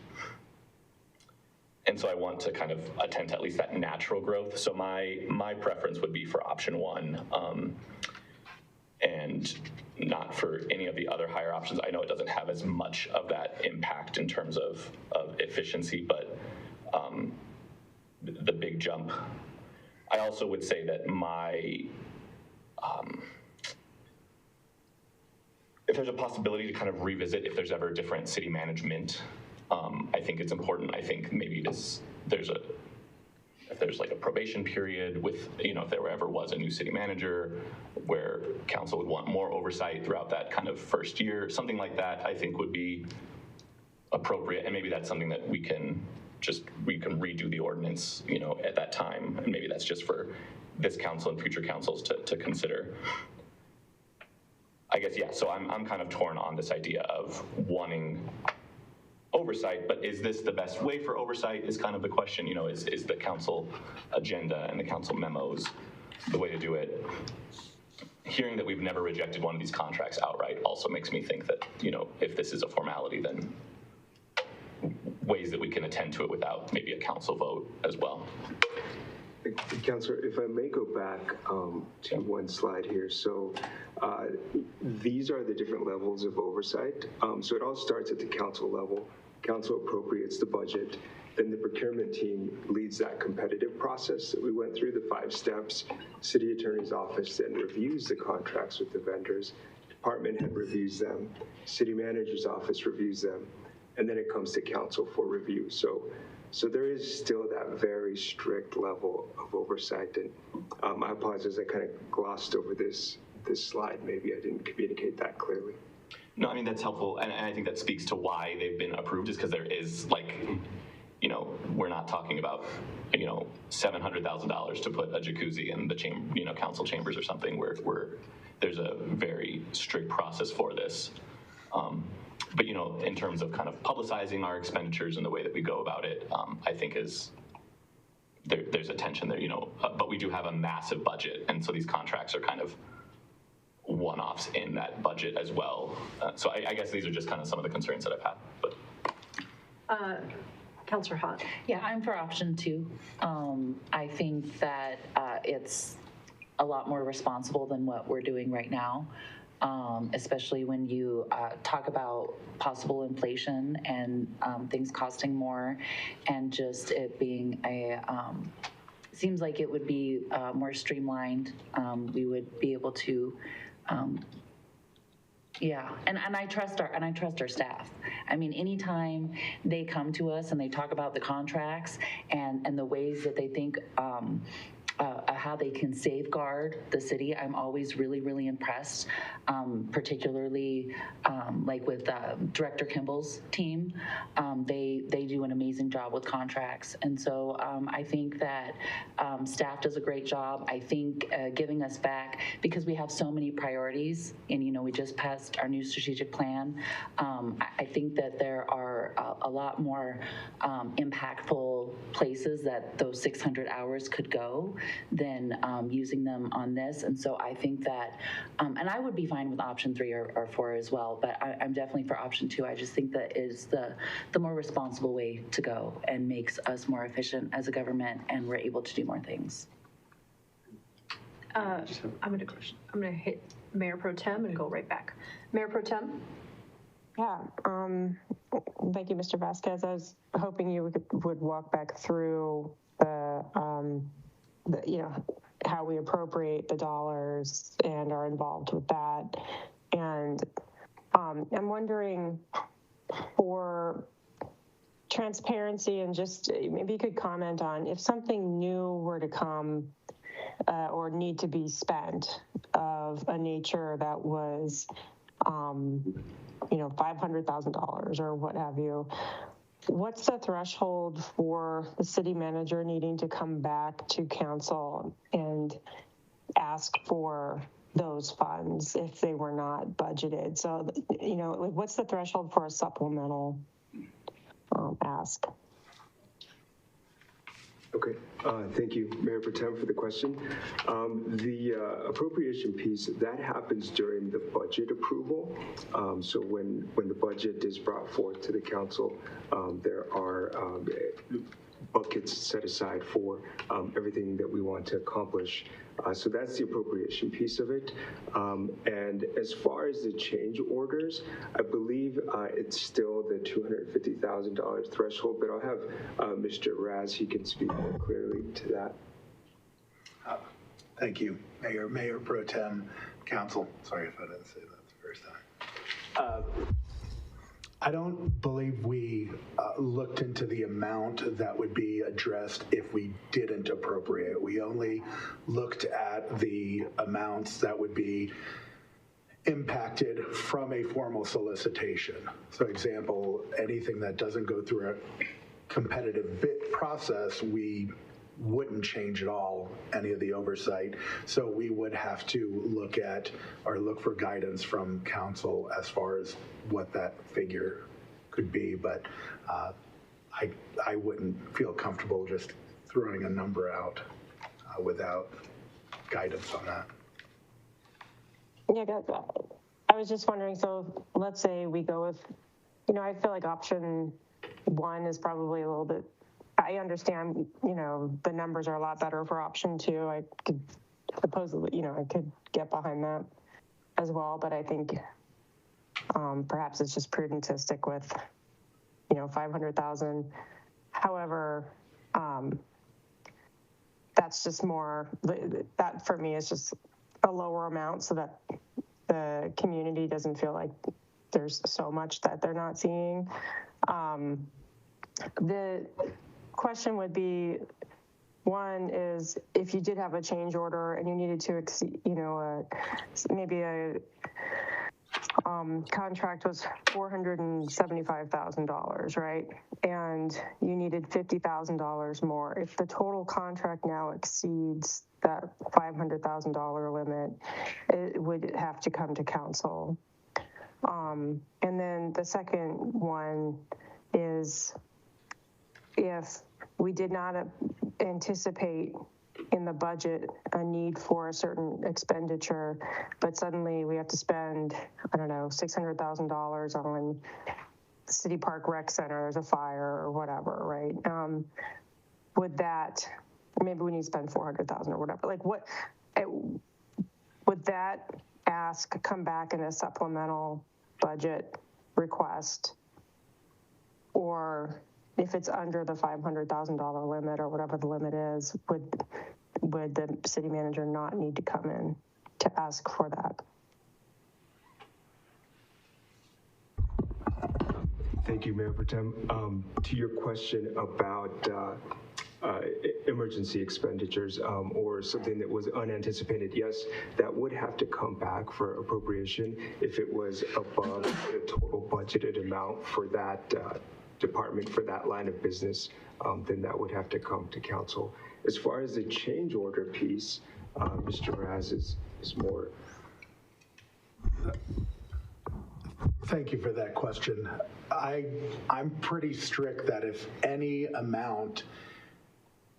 And so I want to kind of attend to at least that natural growth. So my preference would be for option one, and not for any of the other higher options. I know it doesn't have as much of that impact in terms of efficiency, but the big jump. I also would say that if there's a possibility to kind of revisit if there's ever a different city management, I think it's important. I think maybe if there's like a probation period with, you know, if there ever was a new city manager where council would want more oversight throughout that kind of first year, something like that, I think would be appropriate. And maybe that's something that we can redo the ordinance, you know, at that time. And maybe that's just for this council and future councils to consider. I guess, yeah, so I'm kind of torn on this idea of wanting oversight, but is this the best way for oversight is kind of the question. You know, is the council agenda and the council memos the way to do it? Hearing that we've never rejected one of these contracts outright also makes me think that, you know, if this is a formality, then ways that we can attend to it without maybe a council vote as well. Councilor, if I may go back to one slide here. So these are the different levels of oversight. So it all starts at the council level. Council appropriates the budget. Then the procurement team leads that competitive process that we went through, the 5 steps. City Attorney's Office then reviews the contracts with the vendors. Department head reviews them. City Manager's Office reviews them. And then it comes to council for review. So there is still that very strict level of oversight. And I apologize, I kind of glossed over this slide. Maybe I didn't communicate that clearly. No, I mean, that's helpful. And I think that speaks to why they've been approved, is because there is, like, you know, we're not talking about, you know, $700,000 to put a jacuzzi in the council chambers or something where there's a very strict process for this. But, you know, in terms of kind of publicizing our expenditures and the way that we go about it, I think there's a tension there, you know, but we do have a massive budget. And so these contracts are kind of one-offs in that budget as well. So I guess these are just kind of some of the concerns that I've had. But. Councilor Hott. Yeah, I'm for option 2. I think that it's a lot more responsible than what we're doing right now. Especially when you talk about possible inflation and things costing more, and just it being seems like it would be more streamlined. We would be able to, yeah, and I trust our staff. I mean, anytime they come to us and they talk about the contracts and the ways that they think how they can safeguard the city, I'm always really, really impressed, particularly like with Director Kimball's team. They do an amazing job with contracts. And so I think that staff does a great job. I think giving us back, because we have so many priorities, and, you know, we just passed our new strategic plan. I think that there are a lot more impactful places that those 600 hours could go. than using them on this. And so I think that, and I would be fine with option 3 or 4 as well, but I'm definitely for option 2. I just think that is the more responsible way to go and makes us more efficient as a government, and we're able to do more things. I'm going to hit Mayor Pro Tem and go right back. Mayor Pro Tem? Yeah, thank you, Mr. Vasquez. I was hoping you would walk back through the how we appropriate the dollars and are involved with that. And I'm wondering, for transparency, and just maybe you could comment on if something new were to come or need to be spent of a nature that was $500,000 or what have you. What's the threshold for the city manager needing to come back to council and ask for those funds if they were not budgeted? So, what's the threshold for a supplemental ask? Okay, thank you, Mayor Pro Tem, for the question. The appropriation piece, that happens during the budget approval. So when the budget is brought forth to the council, there are buckets set aside for everything that we want to accomplish. So that's the appropriation piece of it. And as far as the change orders, I believe it's still the $250,000 threshold, but I'll have Mr. Raz, he can speak more clearly to that. Thank you, Mayor Pro Tem, Council. Sorry if I didn't say that the first time. I don't believe we looked into the amount that would be addressed if we didn't appropriate. We only looked at the amounts that would be impacted from a formal solicitation. So example, anything that doesn't go through a competitive bid process, we wouldn't change at all any of the oversight. So we would have to look at or look for guidance from council as far as what that figure could be. But I wouldn't feel comfortable just throwing a number out without guidance on that. Yeah, I was just wondering, so let's say we go with, I feel like option 1 is probably a little bit, I understand, the numbers are a lot better for option 2. I could supposedly, I could get behind that as well, but I think perhaps it's just prudent to stick with, 500,000. However, that's just more, that for me is just a lower amount so that the community doesn't feel like there's so much that they're not seeing. The question would be, one is if you did have a change order and you needed to exceed, maybe a contract was $475,000, right? And you needed $50,000 more. If the total contract now exceeds that $500,000 limit, it would have to come to council. And then the second one is if we did not anticipate in the budget a need for a certain expenditure, but suddenly we have to spend, I don't know, $600,000 on the City Park Rec Center, there's a fire or whatever, right? Would that, maybe we need to spend $400,000 or whatever, like would that ask come back in a supplemental budget request? Or if it's under the $500,000 limit or whatever the limit is, would the city manager not need to come in to ask for that? Thank you, Mayor Pro Tem. To your question about emergency expenditures or something that was unanticipated, yes, that would have to come back for appropriation if it was above the total budgeted amount for that department, for that line of business, then that would have to come to council. As far as the change order piece, Mr. Raz is more. Thank you for that question. I'm pretty strict that if any amount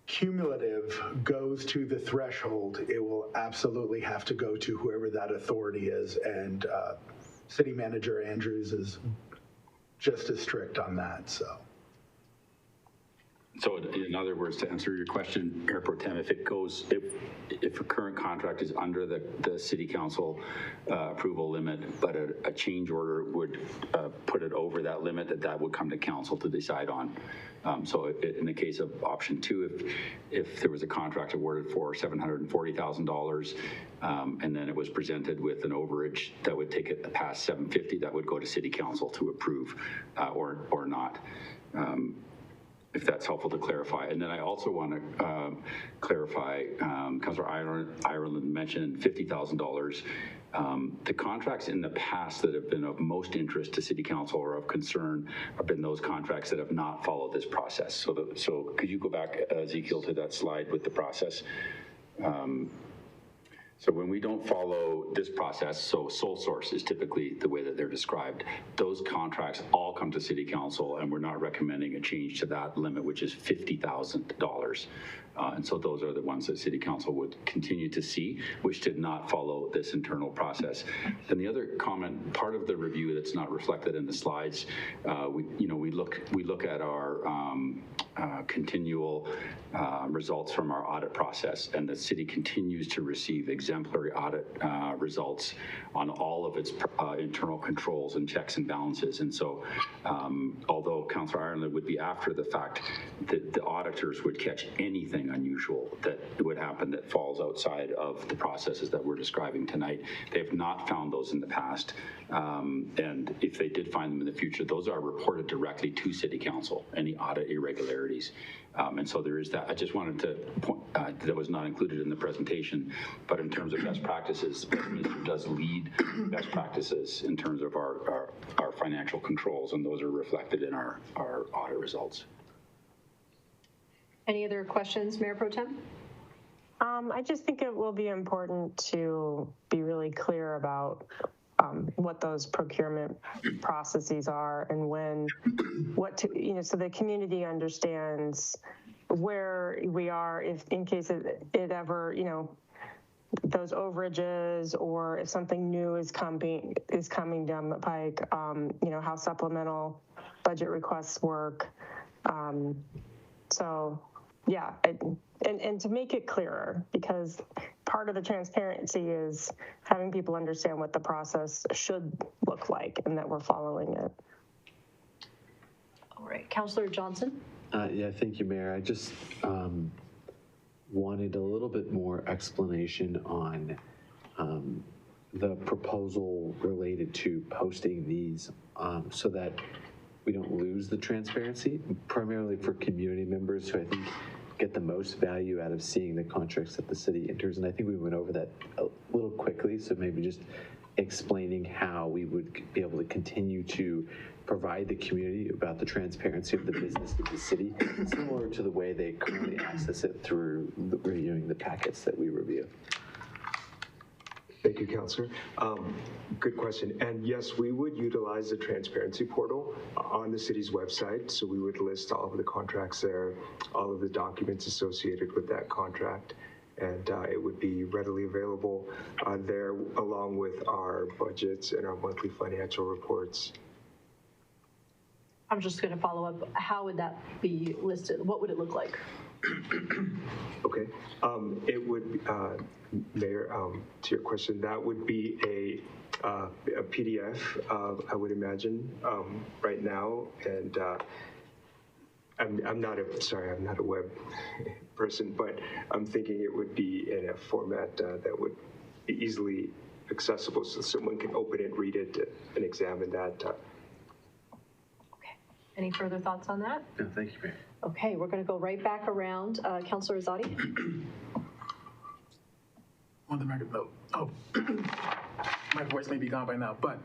cumulative goes to the threshold, it will absolutely have to go to whoever that authority is. And City Manager Andrews is just as strict on that, so. So in other words, to answer your question, Mayor Pro Tem, if a current contract is under the city council approval limit, but a change order would put it over that limit, that would come to council to decide on. So in the case of option 2, if there was a contract awarded for $740,000 and then it was presented with an overage that would take it past $750,000, that would go to city council to approve or not. If that's helpful to clarify. And then I also want to clarify, Councilor Ireland mentioned $50,000. The contracts in the past that have been of most interest to City Council or of concern have been those contracts that have not followed this process. So could you go back, Ezekiel, to that slide with the process? So when we don't follow this process, so sole source is typically the way that they're described, those contracts all come to City Council, and we're not recommending a change to that limit, which is $50,000. And so those are the ones that City Council would continue to see, which did not follow this internal process. And the other comment, part of the review that's not reflected in the slides, we look at our continual results from our audit process, and the city continues to receive exemplary audit results on all of its internal controls and checks and balances. And so although Councilor Ireland would be after the fact, the auditors would catch anything unusual that would happen that falls outside of the processes that we're describing tonight. They have not found those in the past. And if they did find them in the future, those are reported directly to City Council, any audit irregularities. And so there is that. I just wanted to point, that was not included in the presentation, but in terms of best practices, Westminster does lead best practices in terms of our financial controls, and those are reflected in our audit results. Any other questions, Mayor Pro Tem? I just think it will be important to be really clear about what those procurement processes are and when, so the community understands where we are if in case it ever, those overages or if something new is coming down the pike, how supplemental budget requests work. So yeah, and to make it clearer, because part of the transparency is having people understand what the process should look like and that we're following it. All right, Councilor Johnson. Yeah, thank you, Mayor. I just wanted a little bit more explanation on the proposal related to posting these so that we don't lose the transparency, primarily for community members who I think get the most value out of seeing the contracts that the city enters. And I think we went over that a little quickly, so maybe just explaining how we would be able to continue to provide the community about the transparency of the business of the city, similar to the way they currently access it through reviewing the packets that we review. Thank you, Councilor. Good question. And yes, we would utilize the transparency portal on the city's website. So we would list all of the contracts there, all of the documents associated with that contract, and it would be readily available there along with our budgets and our monthly financial reports. I'm just going to follow up. How would that be listed? What would it look like? Okay. It would, Mayor, to your question, that would be a PDF, I would imagine, right now. And I'm not a web person, but I'm thinking it would be in a format that would be easily accessible so someone can open it, read it, and examine that. Okay. Any further thoughts on that? No, thank you, Mayor. Okay, we're going to go right back around. Councilor Azadi. On the record, though, my voice may be gone by now, but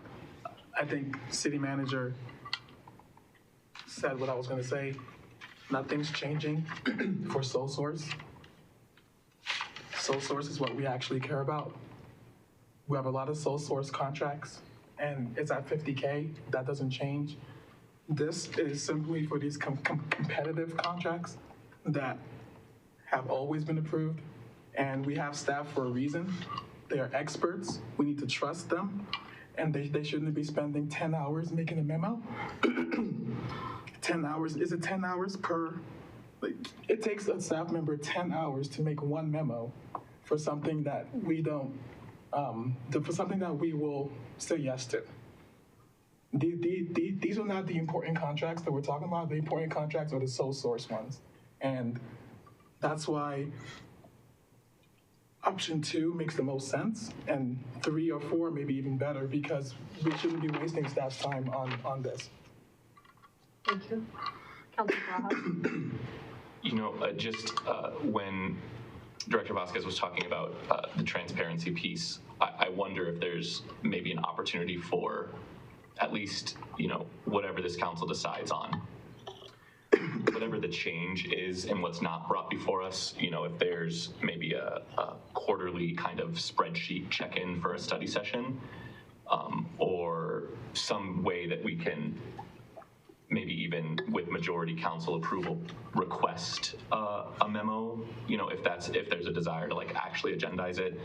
I think city manager said what I was going to say. Nothing's changing for sole source. Sole source is what we actually care about. We have a lot of sole source contracts, and it's at $50K. That doesn't change. This is simply for these competitive contracts that have always been approved, and we have staff for a reason. They are experts. We need to trust them, and they shouldn't be spending 10 hours making a memo. 10 hours, is it 10 hours per? Like, it takes a staff member 10 hours to make one memo for something that we don't, for something that we will say yes to. These are not the important contracts that we're talking about. The important contracts are the sole source ones. And that's why option 2 makes the most sense, and 3 or 4 maybe even better, because we shouldn't be wasting staff's time on this. Thank you. Councilor Barajas? You know, when Director Vasquez was talking about the transparency piece, I wonder if there's maybe an opportunity for at least, you know, whatever this council decides on, whatever the change is and what's not brought before us, you know, if there's maybe a quarterly kind of spreadsheet check-in for a study session, or some way that we can maybe even with majority council approval request a memo, you know, if there's a desire to like actually agendize it.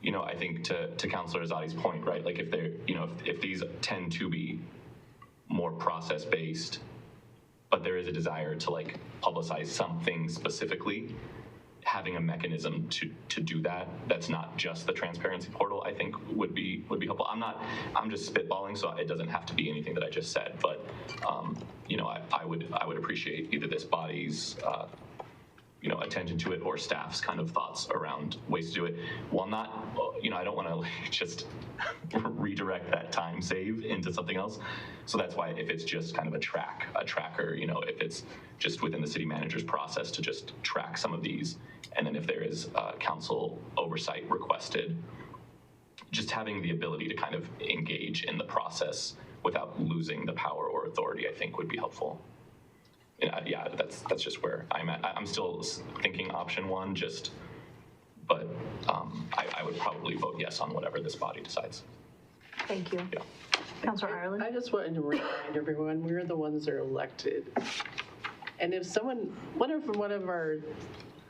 You know, I think to Councilor Azadi's point, right, like if they're, you know, if these tend to be more process-based, but there is a desire to like publicize something specifically, having a mechanism to do that, that's not just the transparency portal, I think would be helpful. I'm just spitballing, so it doesn't have to be anything that I just said, but you know, I would appreciate either this body's you know, attention to it or staff's kind of thoughts around ways to do it, while not, you know, I don't want to just redirect that time save into something else. So that's why if it's just kind of a tracker, you know, if it's just within the city manager's process to just track some of these, and then if there is council oversight requested, just having the ability to kind of engage in the process without losing the power or authority, I think would be helpful. Yeah, that's just where I'm at. I'm still thinking option 1, but I would probably vote yes on whatever this body decides. Thank you. Yeah. Councilor Ireland? I just wanted to remind everyone, we're the ones that are elected. And if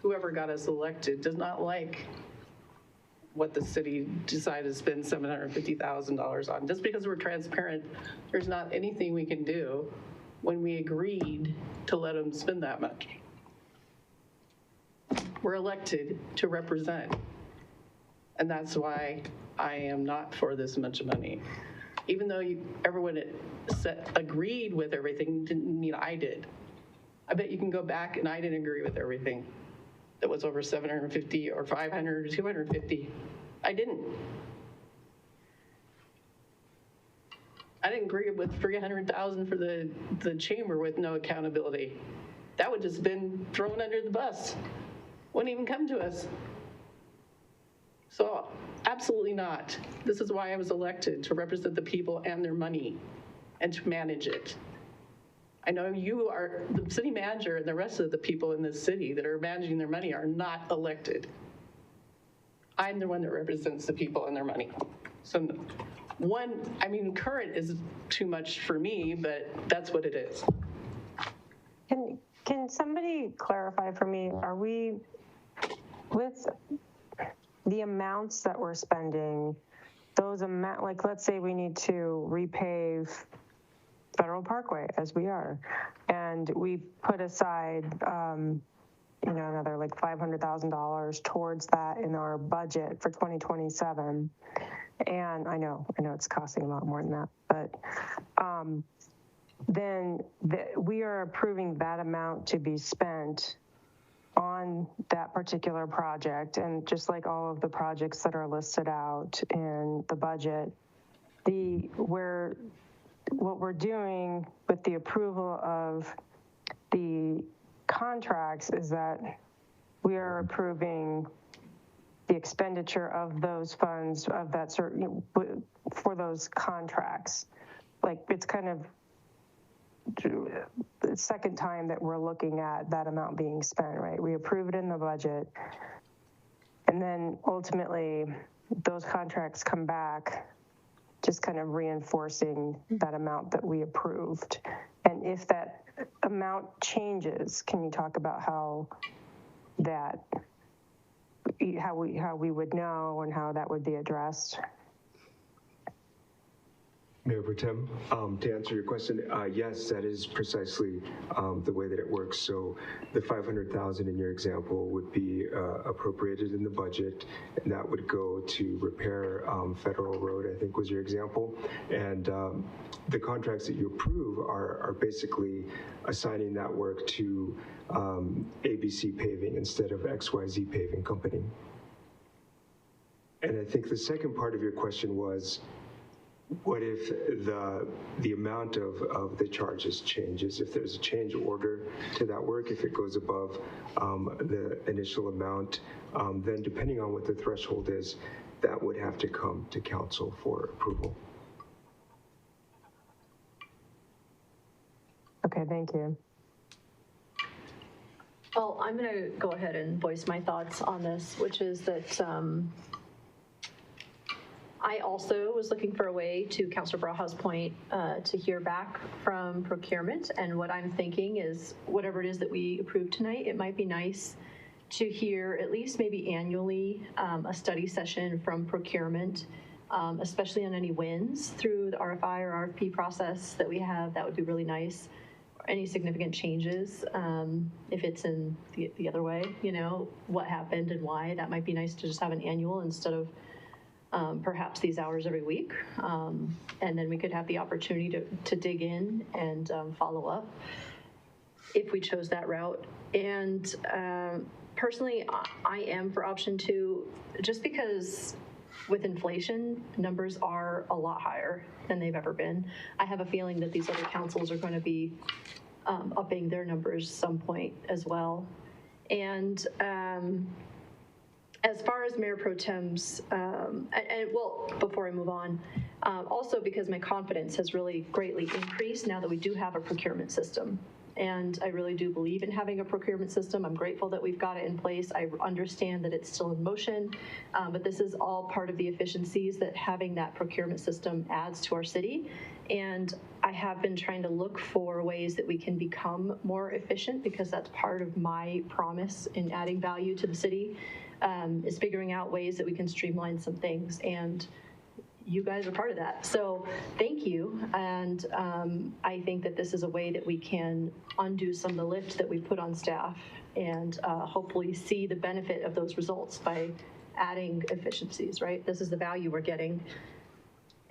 whoever got us elected does not like what the city decided to spend $750,000 on, just because we're transparent, there's not anything we can do when we agreed to let them spend that much. We're elected to represent. And that's why I am not for this much money. Even though everyone agreed with everything, didn't mean I did. I bet you can go back and I didn't agree with everything that was over 750 or 500 or 250. I didn't. I didn't agree with $300,000 for the chamber with no accountability. That would just been thrown under the bus. Wouldn't even come to us. So absolutely not. This is why I was elected, to represent the people and their money and to manage it. I know you are, the city manager and the rest of the people in this city that are managing their money are not elected. I'm the one that represents the people and their money. So current is too much for me, but that's what it is. Can somebody clarify for me, are we, with the amounts that we're spending, like let's say we need to repave Federal Parkway, as we are, and we put aside, another like $500,000 towards that in our budget for 2027. And I know it's costing a lot more than that, but then we are approving that amount to be spent on that particular project. And just like all of the projects that are listed out in the budget, what we're doing with the approval of the contracts is that we are approving the expenditure of those funds of that certain for those contracts. Like, it's kind of the second time that we're looking at that amount being spent, right? We approve it in the budget, and then ultimately those contracts come back, just kind of reinforcing that amount that we approved. And if that amount changes, can you talk about how that, how we would know and how that would be addressed. Mayor Pro Tem, to answer your question, yes, that is precisely the way that it works. So the 500,000 in your example would be appropriated in the budget, and that would go to repair Federal Road, I think was your example. And the contracts that you approve are basically assigning that work to ABC Paving instead of XYZ Paving Company. And I think the second part of your question was, what if the amount of the charges changes? If there's a change order to that work, if it goes above the initial amount, then depending on what the threshold is, that would have to come to council for approval. Okay, thank you. Well, I'm going to go ahead and voice my thoughts on this, which is that I also was looking for a way, to Councilor Braha's point, to hear back from procurement. And what I'm thinking is, whatever it is that we approve tonight, it might be nice to hear at least maybe annually a study session from procurement, especially on any wins through the RFI or RFP process that we have. That would be really nice. Any significant changes, if it's in the other way, you know, what happened and why. That might be nice to just have an annual instead of perhaps these hours every week. And then we could have the opportunity to dig in and follow up if we chose that route. And personally, I am for option 2, just because with inflation, numbers are a lot higher than they've ever been. I have a feeling that these other councils are going to be upping their numbers some point as well. And as far as Mayor Pro Tem's, well, before I move on, also because my confidence has really greatly increased now that we do have a procurement system. And I really do believe in having a procurement system. I'm grateful that we've got it in place. I understand that it's still in motion, but this is all part of the efficiencies that having that procurement system adds to our city. And I have been trying to look for ways that we can become more efficient, because that's part of my promise in adding value to the city, is figuring out ways that we can streamline some things. And you guys are part of that. So thank you. And I think that this is a way that we can undo some of the lift that we put on staff and hopefully see the benefit of those results by adding efficiencies, right? This is the value we're getting.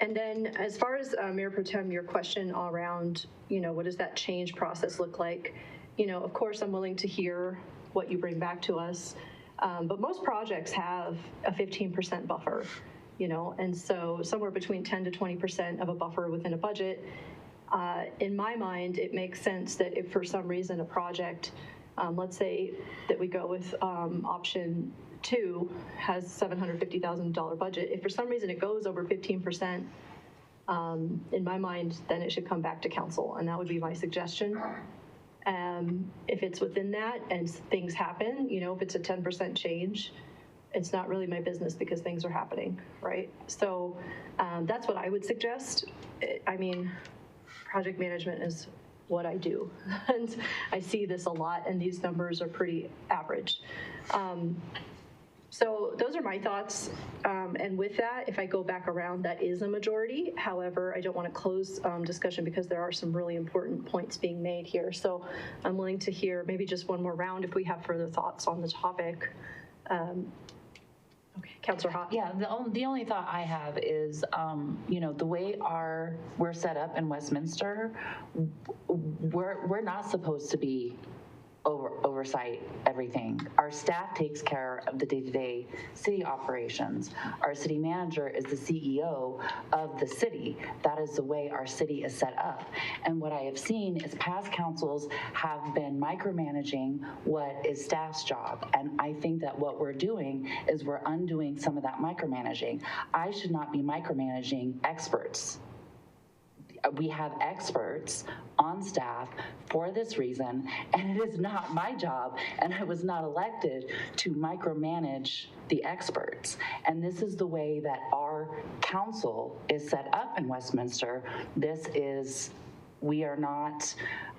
And then as far as Mayor Pro Tem, your question around, you know, what does that change process look like? You know, of course, I'm willing to hear what you bring back to us. But most projects have a 15% buffer. You know, and so somewhere between 10 to 20% of a buffer within a budget. In my mind, it makes sense that if for some reason a project, let's say that we go with option 2 has $750,000 budget. If for some reason it goes over 15%, in my mind, then it should come back to council, and that would be my suggestion. If it's within that and things happen, you know, if it's a 10% change, it's not really my business because things are happening, right? So that's what I would suggest. I mean, project management is what I do. And I see this a lot, and these numbers are pretty average. So those are my thoughts. And with that, if I go back around, that is a majority. However, I don't want to close discussion because there are some really important points being made here. So I'm willing to hear maybe just one more round if we have further thoughts on the topic. Okay, Councilor Hott. Yeah, the only thought I have is, you know, the way we're set up in Westminster, we're not supposed to be oversight everything. Our staff takes care of the day-to-day city operations. Our city manager is the CEO of the city. That is the way our city is set up. And what I have seen is past councils have been micromanaging what is staff's job. And I think that what we're doing is we're undoing some of that micromanaging. I should not be micromanaging experts. We have experts on staff for this reason, and it is not my job, and I was not elected to micromanage the experts. And this is the way that our council is set up in Westminster. We are not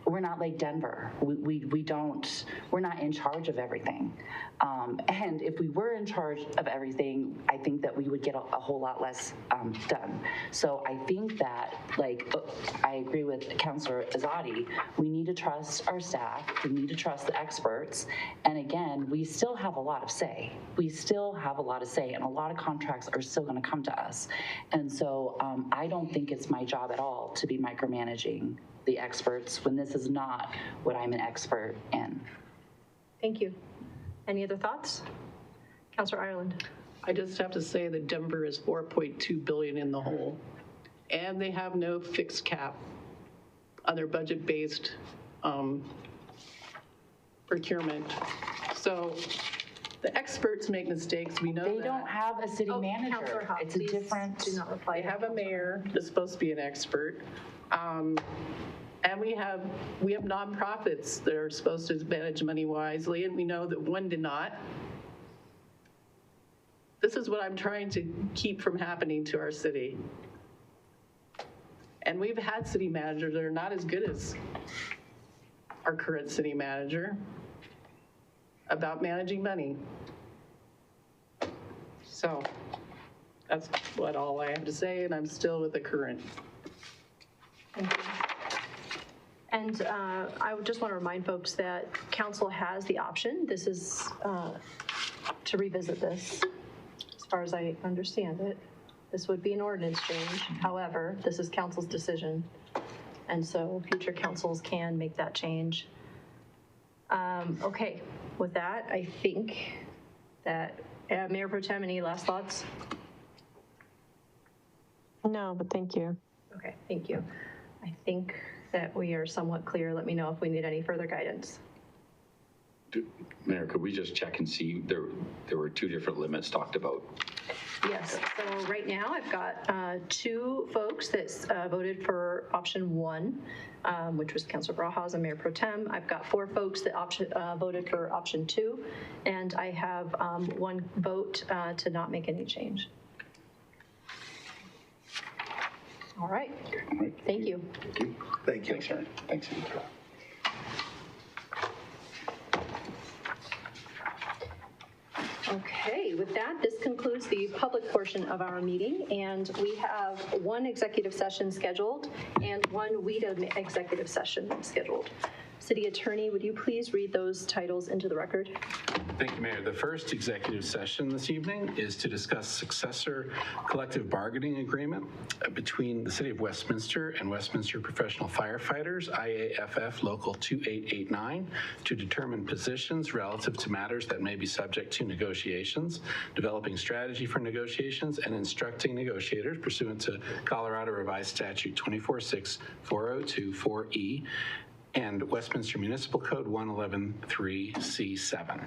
we're not like Denver. We're not in charge of everything. And if we were in charge of everything, I think that we would get a whole lot less done. So I think that, I agree with Councilor Azadi, we need to trust our staff, we need to trust the experts, and again, we still have a lot of say. We still have a lot of say, and a lot of contracts are still gonna come to us. And so I don't think it's my job at all to be micromanaging the experts when this is not what I'm an expert in. Thank you. Any other thoughts? Councilor Ireland. I just have to say that Denver is 4.2 billion in the hole, and they have no fixed cap on their budget-based procurement. So the experts make mistakes. We know They that. don't have a city Councilor manager. Hobb, It's a please different. do not reply. They have a mayor that's supposed to be an expert. And we have nonprofits that are supposed to manage money wisely, and we know that one did not. This is what I'm trying to keep from happening to our city. And we've had city managers that are not as good as our current city manager about managing money. So that's all I have to say, and I'm still with the current. Thank you. And I would just want to remind folks that council has the option. This is to revisit this, as far as I understand it. This would be an ordinance change. However, this is council's decision. And so future councils can make that change. Okay, with that, I think that, Mayor Pro Tem, any last thoughts? No, but thank you. Okay, thank you. I think that we are somewhat clear. Let me know if we need any further guidance. Mayor, could we just check and see, there were two different limits talked about? Yes, so right now I've got 2 folks that voted for option 1, which was Councilor Barajas and Mayor Pro Tem. I've got 4 folks that voted for option 2, and I have 1 vote to not make any change. All right. Thank you. Thank you. Thanks, Aaron. Thanks, Aaron. Okay, with that, this concludes the public portion of our meeting, and we have 1 executive session scheduled and 1 WEDA executive session scheduled. City Attorney, would you please read those titles into the record? Thank you, Mayor. The first executive session this evening is to discuss successor collective bargaining agreement between the City of Westminster and Westminster Professional Firefighters, IAFF Local 2889, to determine positions relative to matters that may be subject to negotiations, developing strategy for negotiations, and instructing negotiators pursuant to Colorado Revised Statute 246402-4E and Westminster Municipal Code 1113C7.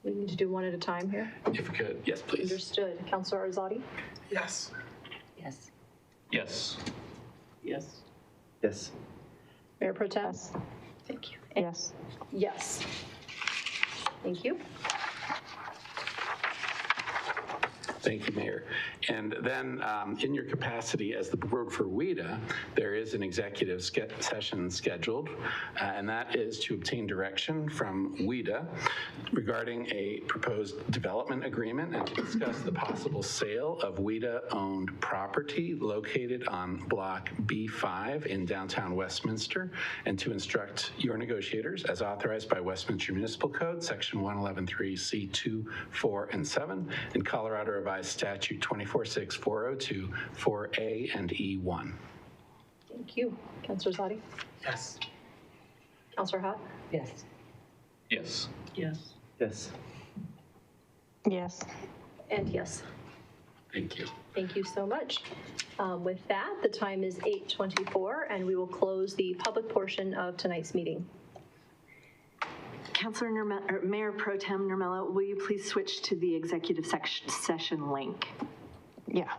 We need to do one at a time here. If we could, yes, please. Understood. Councilor Arzadi? Yes. Yes. Yes. Yes. Yes. Mayor Pro Tem? Yes. Thank you. Yes. Yes. Thank you. Thank you, Mayor. And then in your capacity as the board for WEDA, there is an executive session scheduled, and that is to obtain direction from WEDA regarding a proposed development agreement and to discuss the possible sale of WEDA-owned property located on Block B5 in downtown Westminster, and to instruct your negotiators, as authorized by Westminster Municipal Code, Section 1113C2, 4, and 7, and Colorado Revised Statute 246402, 4A and E1. Thank you. Councilor Zadi? Yes. Councilor Hott? Yes. Yes. Yes. Yes. Yes. And yes. Thank you. Thank you so much. With that, the time is 8:24, and we will close the public portion of tonight's meeting. Mayor Pro Tem Nurmela, will you please switch to the executive session link? Yeah.